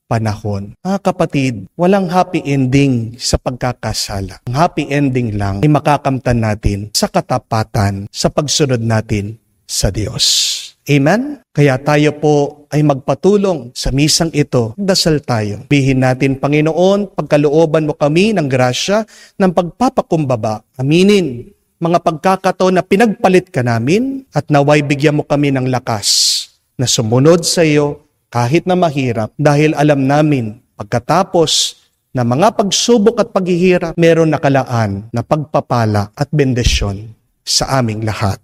panahon. Mga kapatid, walang happy ending sa pagkakasala. Ang happy ending lang ay makakamtan natin sa katapatan, sa pagsunod natin sa Diyos. Amen? Kaya tayo po ay magpatulong sa misang ito. Dasal tayo. Bihin natin, Panginoon, pagkalooban mo kami ng grasya ng pagpapakumbaba. Aminin mga pagkakataon na pinagpalit ka namin at naway bigyan mo kami ng lakas na sumunod sa iyo kahit na mahirap dahil alam namin pagkatapos na mga pagsubok at paghihirap, meron nakalaan na pagpapala at bendisyon sa aming lahat.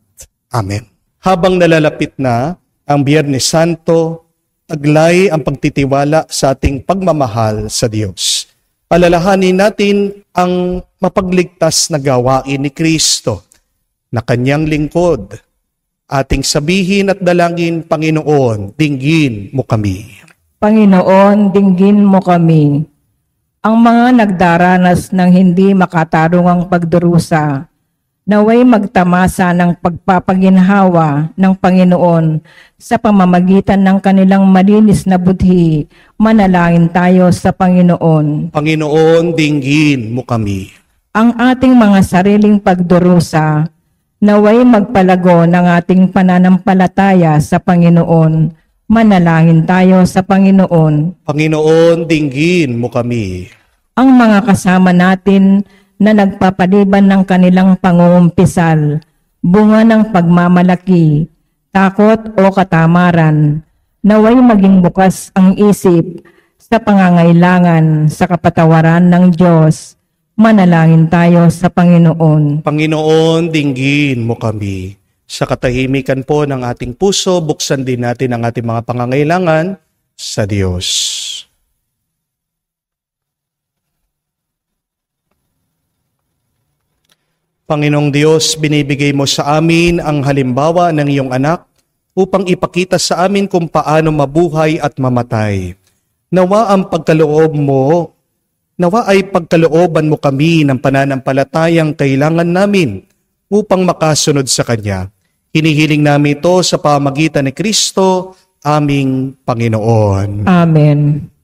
Amen. Habang nalalapit na ang Biyernes Santo, taglay ang pagtitiwala sa ating pagmamahal sa Diyos. Alalahanin natin ang mapagligtas na gawain ni Kristo na kanyang lingkod. Ating sabihin at dalangin, Panginoon, dinggin mo kami. Panginoon, dinggin mo kami. Ang mga nagdaranas ng hindi makatarungang pagdurusa, naway magtamasa ng pagpapaginhawa ng Panginoon sa pamamagitan ng kanilang malinis na budhi. Manalangin tayo sa Panginoon. Panginoon, dinggin mo kami. Ang ating mga sariling pagdurusa, naway magpalago ng ating pananampalataya sa Panginoon. Manalangin tayo sa Panginoon. Panginoon, dinggin mo kami. Ang mga kasama natin na nagpapaliban ng kanilang pangungumpisal, bunga ng pagmamalaki, takot o katamaran, naway maging bukas ang isip sa pangangailangan sa kapatawaran ng Diyos. Manalangin tayo sa Panginoon. Panginoon, dinggin mo kami. Sa katahimikan po ng ating puso, buksan din natin ang ating mga pangangailangan sa Diyos. Panginoong Diyos, binibigay mo sa amin ang halimbawa ng iyong anak upang ipakita sa amin kung paano mabuhay at mamatay. Nawa ay pagkalooban mo kami ng pananampalatayang kailangan namin upang makasunod sa Kanya. Hinihiling namin ito sa pamamagitan ni Kristo, aming Panginoon. Amen.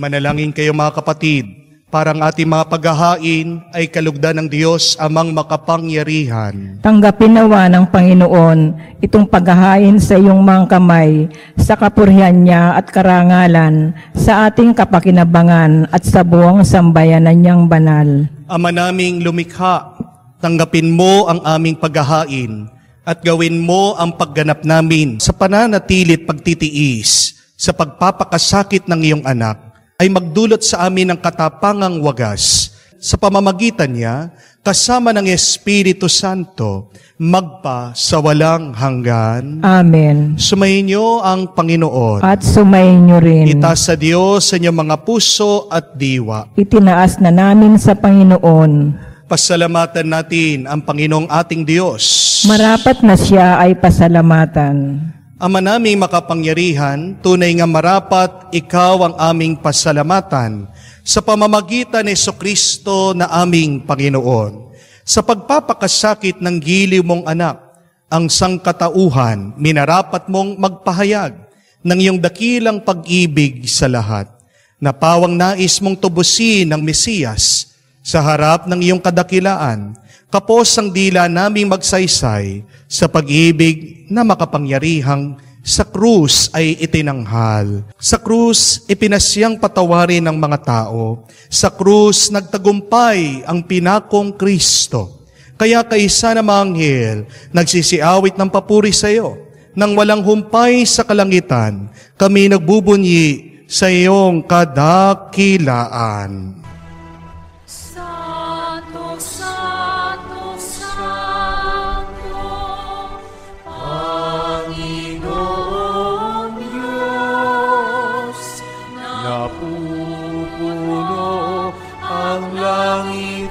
Manalangin kayo mga kapatid, parang ating mga paghahain ay kalugdan ng Diyos amang makapangyarihan. Tanggapin nawa ng Panginoon itong paghahain sa iyong mga kamay, sa kapurihan niya at karangalan, sa ating kapakinabangan at sa buong sambayanan niyang banal. Ama naming lumikha, tanggapin mo ang aming paghahain at gawin mo ang pagganap namin sa pananatilit pagtitiis sa pagpapakasakit ng iyong anak ay magdulot sa amin ng katapangang wagas. Sa pamamagitan niya, kasama ng Espiritu Santo, magpa sa walang hanggan. Amen. Sumayin niyo ang Panginoon. At sumayin niyo rin. Itaas sa Diyos sa inyong mga puso at diwa. Itinaas na namin sa Panginoon. Pasalamatan natin ang Panginoong ating Diyos. Marapat na siya ay pasalamatan. Ama naming makapangyarihan, tunay nga marapat ikaw ang aming pasalamatan sa pamamagitan ni Jesucristo na aming Panginoon. Sa pagpapakasakit ng giliw mong anak, ang sangkatauhan, minarapat mong magpahayag ng iyong dakilang pag-ibig sa lahat. Napawang nais mong tubusin ng Mesiyas sa harap ng iyong kadakilaan, kapos ang dila naming magsaysay sa pag-ibig na makapangyarihang sa krus ay itinanghal. Sa krus, ipinasyang patawarin ng mga tao. Sa krus, nagtagumpay ang pinakong Kristo. Kaya kaisa na manghel, nagsisiawit ng papuri sa iyo. Nang walang humpay sa kalangitan, kami nagbubunyi sa iyong kadakilaan.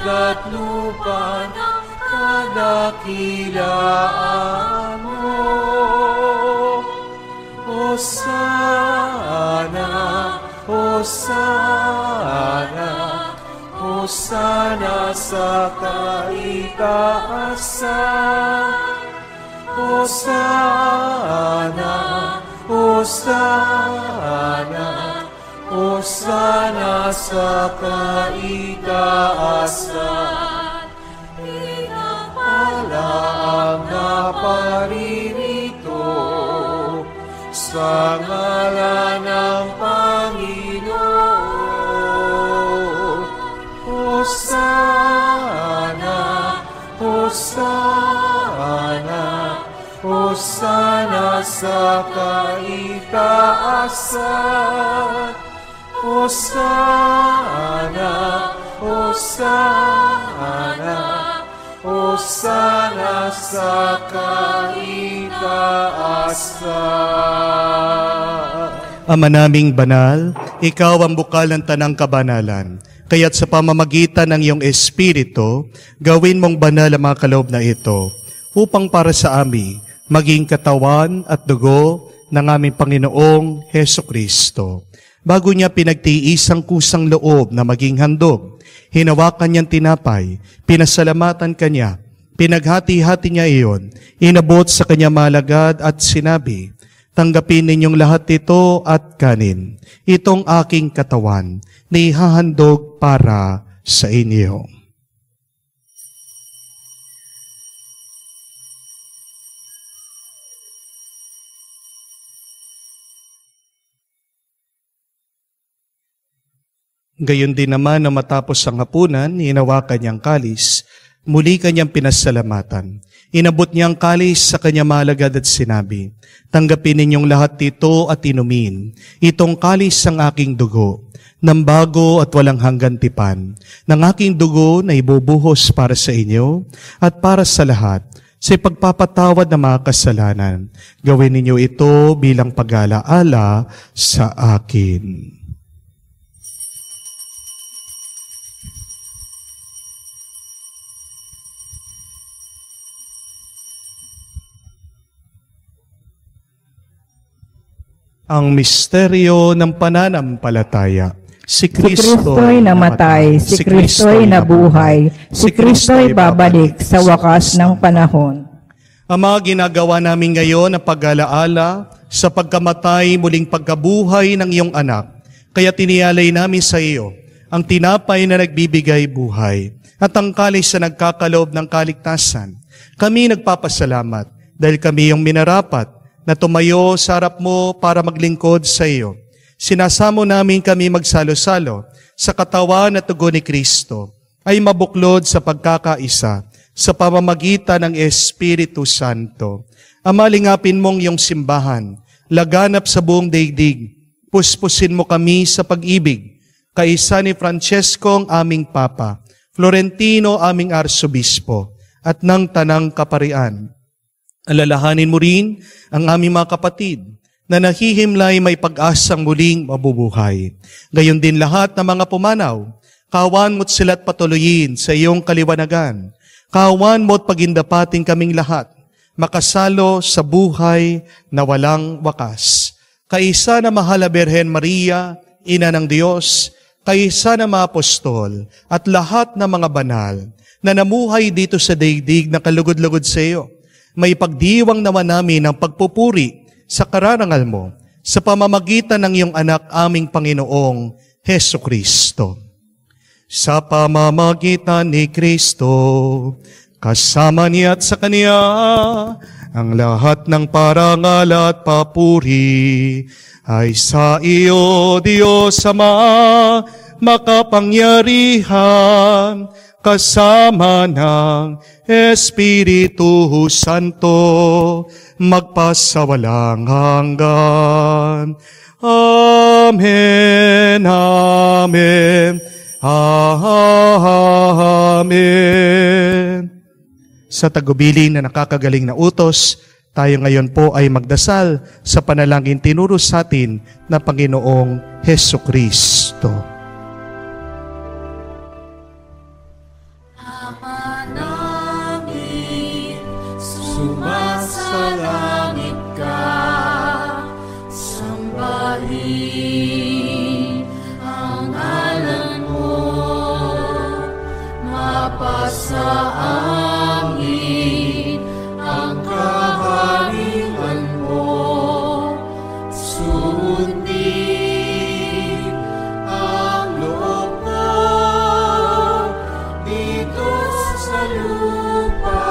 At lupa ng kadakilaan mo. Hosana, Hosana, Hosana sa kaitaasan. Hosana, Hosana, Hosana sa kaitaasan. Pinapala ang naparirito sa ngalan ng Panginoon. Hosana, Hosana, Hosana sa kaitaasan. Hosana, Hosana, Hosana sa kaitaasan. Ama naming banal, ikaw ang bukal ng tanang kabanalan. Kaya't sa pamamagitan ng iyong Espiritu, gawin mong banal ang mga kaloob na ito, upang para sa amin, maging katawan at dugo ng aming Panginoong Hesukristo. Bago niya pinagtiis ang kusang loob na maging handog, hinawakan niyang tinapay, pinasalamatan kanya, pinaghati-hati niya iyon, inabot sa kanya malagad at sinabi, tanggapin ninyong lahat ito at kanin. Itong aking katawan na ihahandog para sa inyo. Gayon din naman na matapos ang hapunan, hinawakan niyang kalis, muli kanyang pinasalamatan. Inabot niyang kalis sa kanya malagad at sinabi, tanggapin ninyong lahat ito at inumin. Itong kalis ang aking dugo, ng bago at walang hanggan tipan, ng aking dugo na ibubuhos para sa inyo at para sa lahat, sa pagpapatawad ng mga kasalanan. Gawin ninyo ito bilang pag-alaala sa akin. Ang misteryo ng pananampalataya. Si Kristo'y namatay, si Kristo'y nabuhay, si Kristo'y babalik sa wakas ng panahon. Ama, ginagawa namin ngayon ang pag-alaala sa pagkamatay muling pagkabuhay ng iyong anak. Kaya tiniyalay namin sa iyo ang tinapay na nagbibigay buhay at ang kalis na nagkakaloob ng kaligtasan. Kami nagpapasalamat dahil kami yung minarapat na tumayo sa harap mo para maglingkod sa iyo. Sinasamo namin kami magsalo-salo sa katawan at dugo ni Kristo ay mabuklod sa pagkakaisa sa pamamagitan ng Espiritu Santo. Ama, lingapin mong iyong simbahan, laganap sa buong daigdig, puspusin mo kami sa pag-ibig, kaisa ni Francesco ang aming Papa, Florentino aming arsobispo, at ng tanang kaparian. Alalahanin mo rin ang aming mga kapatid na nahihimlay may pag-asang muling mabubuhay. Gayon din lahat ng mga pumanaw, kawan mo't sila't patuloyin sa iyong kaliwanagan. Kawan mo't pagindapating kaming lahat, makasalo sa buhay na walang wakas. Kaisa na mahal na Birhen Maria, Ina ng Diyos, kaisa na mga apostol at lahat ng mga banal na namuhay dito sa daigdig na kalugod-lugod sa iyo, may pagdiwang naman namin ang pagpupuri sa kararangal mo sa pamamagitan ng iyong anak aming Panginoong Heso Kristo. Sa pamamagitan ni Kristo, kasama niya at sa Kaniya, ang lahat ng parangal at papuri ay sa iyo, Diyos Ama, makapangyarihan, kasama ng Espiritu Santo, magpasawalang hanggan. Amen, amen, amen. Sa tagubilin na nakakagaling na utos, tayo ngayon po ay magdasal sa panalangin tinuro sa atin na Panginoong Heso Kristo. Sumasalangit ka, sambahin ang ngalan mo, mapasa amin ang kaharian mo, sundin ang loob mo dito sa lupa.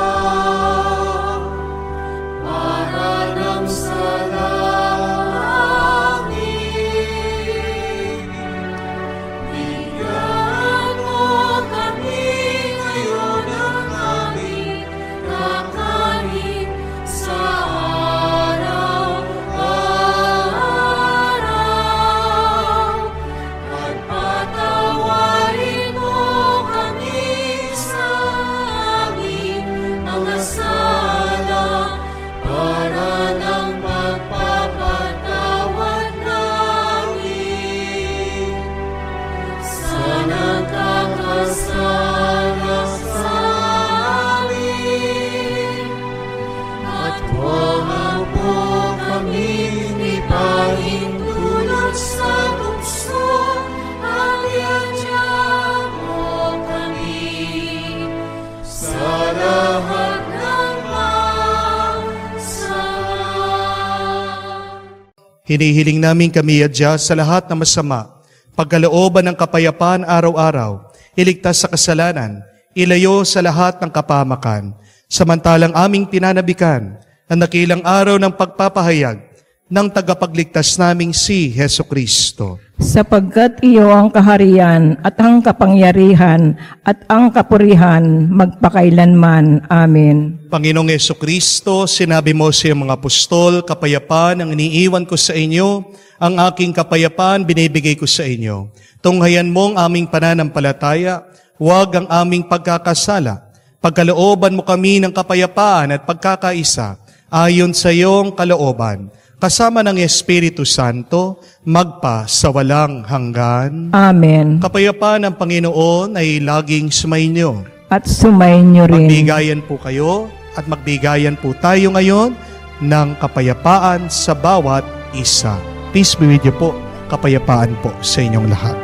Hinihiling namin kami adya sa lahat na masama, pagkalooban ng kapayapaan araw-araw, iligtas sa kasalanan, ilayo sa lahat ng kapahamakan, samantalang aming pinanabikan ang dakilang araw ng pagpapahayag ng tagapagligtas naming si Heso Kristo. Sapagkat iyo ang kaharian at ang kapangyarihan at ang kapurihan magpakailanman. Amen. Panginoong Heso Kristo, sinabi mo sa iyong mga apostol, kapayapaan ang iniiwan ko sa inyo, ang aking kapayapaan binibigay ko sa inyo. Tunghayan mo ang aming pananampalataya, huwag ang aming pagkakasala. Pagkalooban mo kami ng kapayapaan at pagkakaisa, ayon sa iyong kalooban, kasama ng Espiritu Santo, magpa sa walang hanggan. Amen. Kapayapaan ng Panginoon ay laging sumainyo. At sumainyo rin. Magbigayan po kayo at magbigayan po tayo ngayon ng kapayapaan sa bawat isa. Peace be with you po. Kapayapaan po sa inyong lahat.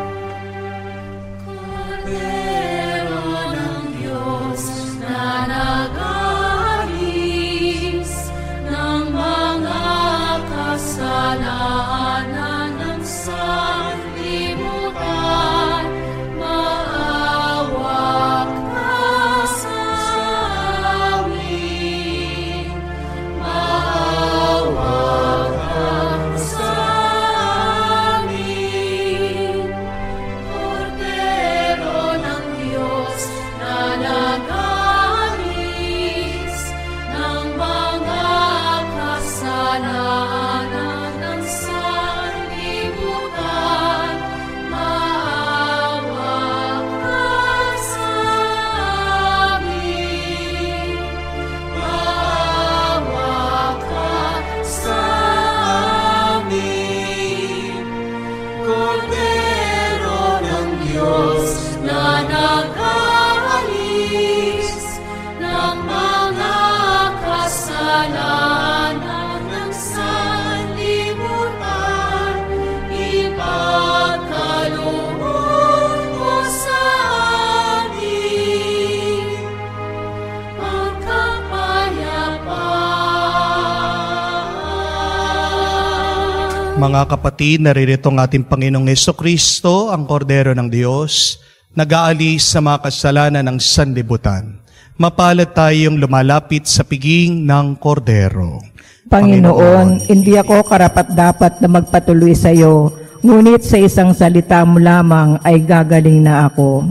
Mga kapatid, naririto ang ating Panginoong Jesucristo, ang Kordero ng Diyos, nag-aalis sa mga kasalanan ng sanlibutan. Mapalad tayong lumalapit sa piging ng Kordero. Panginoon, hindi ako karapat-dapat na magpatuloy sa iyo, ngunit sa isang salita mo lamang ay gagaling na ako.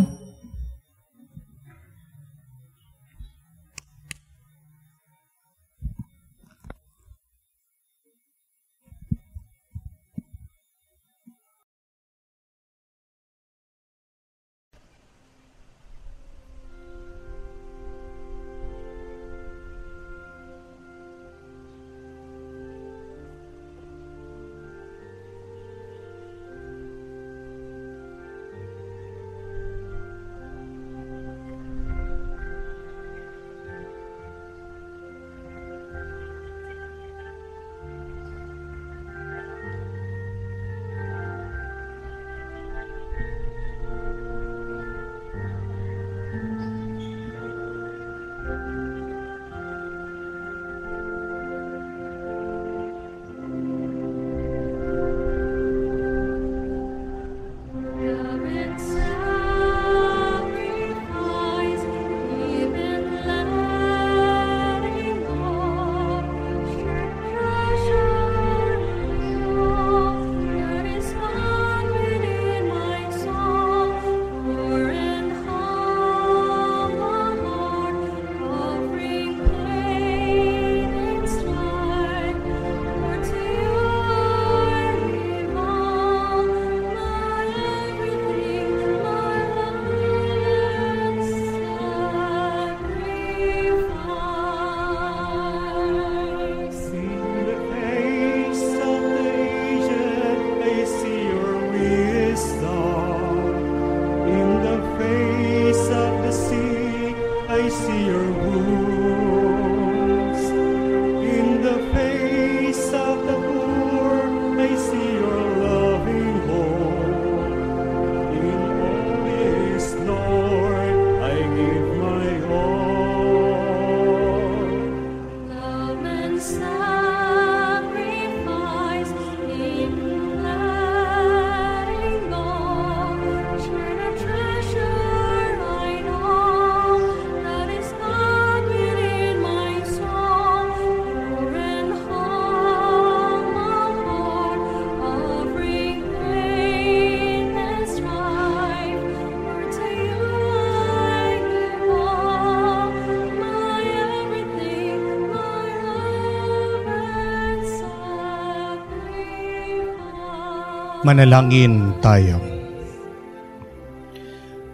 Manalangin tayo.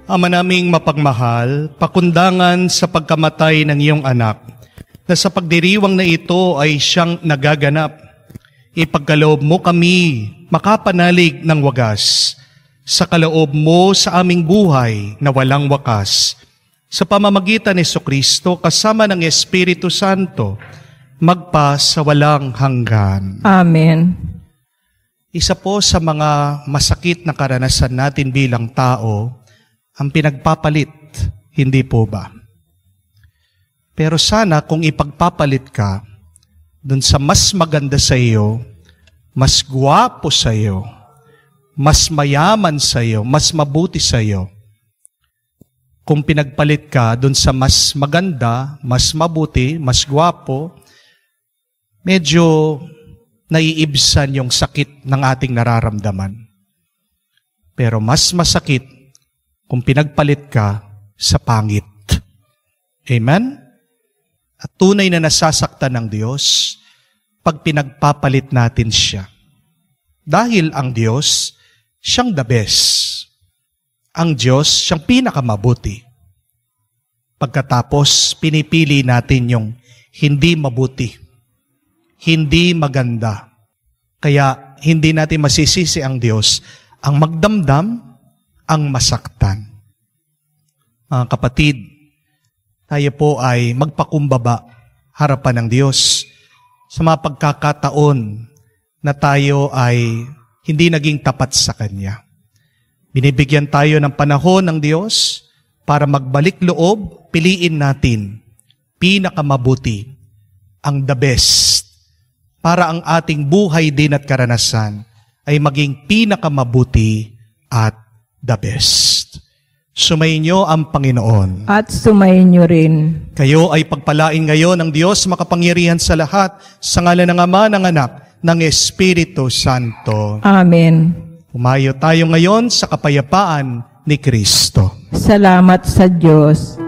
Ama naming mapagmahal, pakundangan sa pagkamatay ng iyong anak, na sa pagdiriwang na ito ay siyang nagaganap. Ipagkaloob mo kami makapanalig ng wagas, sa kaloob mo sa aming buhay na walang wakas. Sa pamamagitan ni Jesucristo kasama ng Espiritu Santo, magpa sa walang hanggan. Amen. Isa po sa mga masakit na karanasan natin bilang tao, ang pinagpapalit, hindi po ba? Pero sana kung ipagpapalit ka dun sa mas maganda sa iyo, mas guwapo sa iyo, mas mayaman sa iyo, mas mabuti sa iyo, kung pinagpalit ka dun sa mas maganda, mas mabuti, mas guwapo, medyo naiibsan yung sakit ng ating nararamdaman. Pero mas masakit kung pinagpalit ka sa pangit. Amen? At tunay na nasasaktan ng Diyos pag pinagpapalit natin siya. Dahil ang Diyos, siyang the best. Ang Diyos, siyang pinakamabuti. Pagkatapos, pinipili natin yung hindi mabuti, hindi maganda. Kaya hindi natin masisisi ang Diyos ang magdamdam, ang masaktan. Mga kapatid, tayo po ay magpakumbaba harapan ng Diyos sa mga pagkakataon na tayo ay hindi naging tapat sa Kanya. Binibigyan tayo ng panahon ng Diyos para magbalik loob, piliin natin pinakamabuti, ang the best para ang ating buhay din at karanasan ay maging pinakamabuti at the best. Sumainyo ang Panginoon. At sumayin niyo rin. Kayo ay pagpalain ngayon ng Diyos makapangyarihan sa lahat, sa ngalan ng Ama, ng Anak, ng Espiritu Santo. Amen. Humayo tayo ngayon sa kapayapaan ni Kristo. Salamat sa Diyos.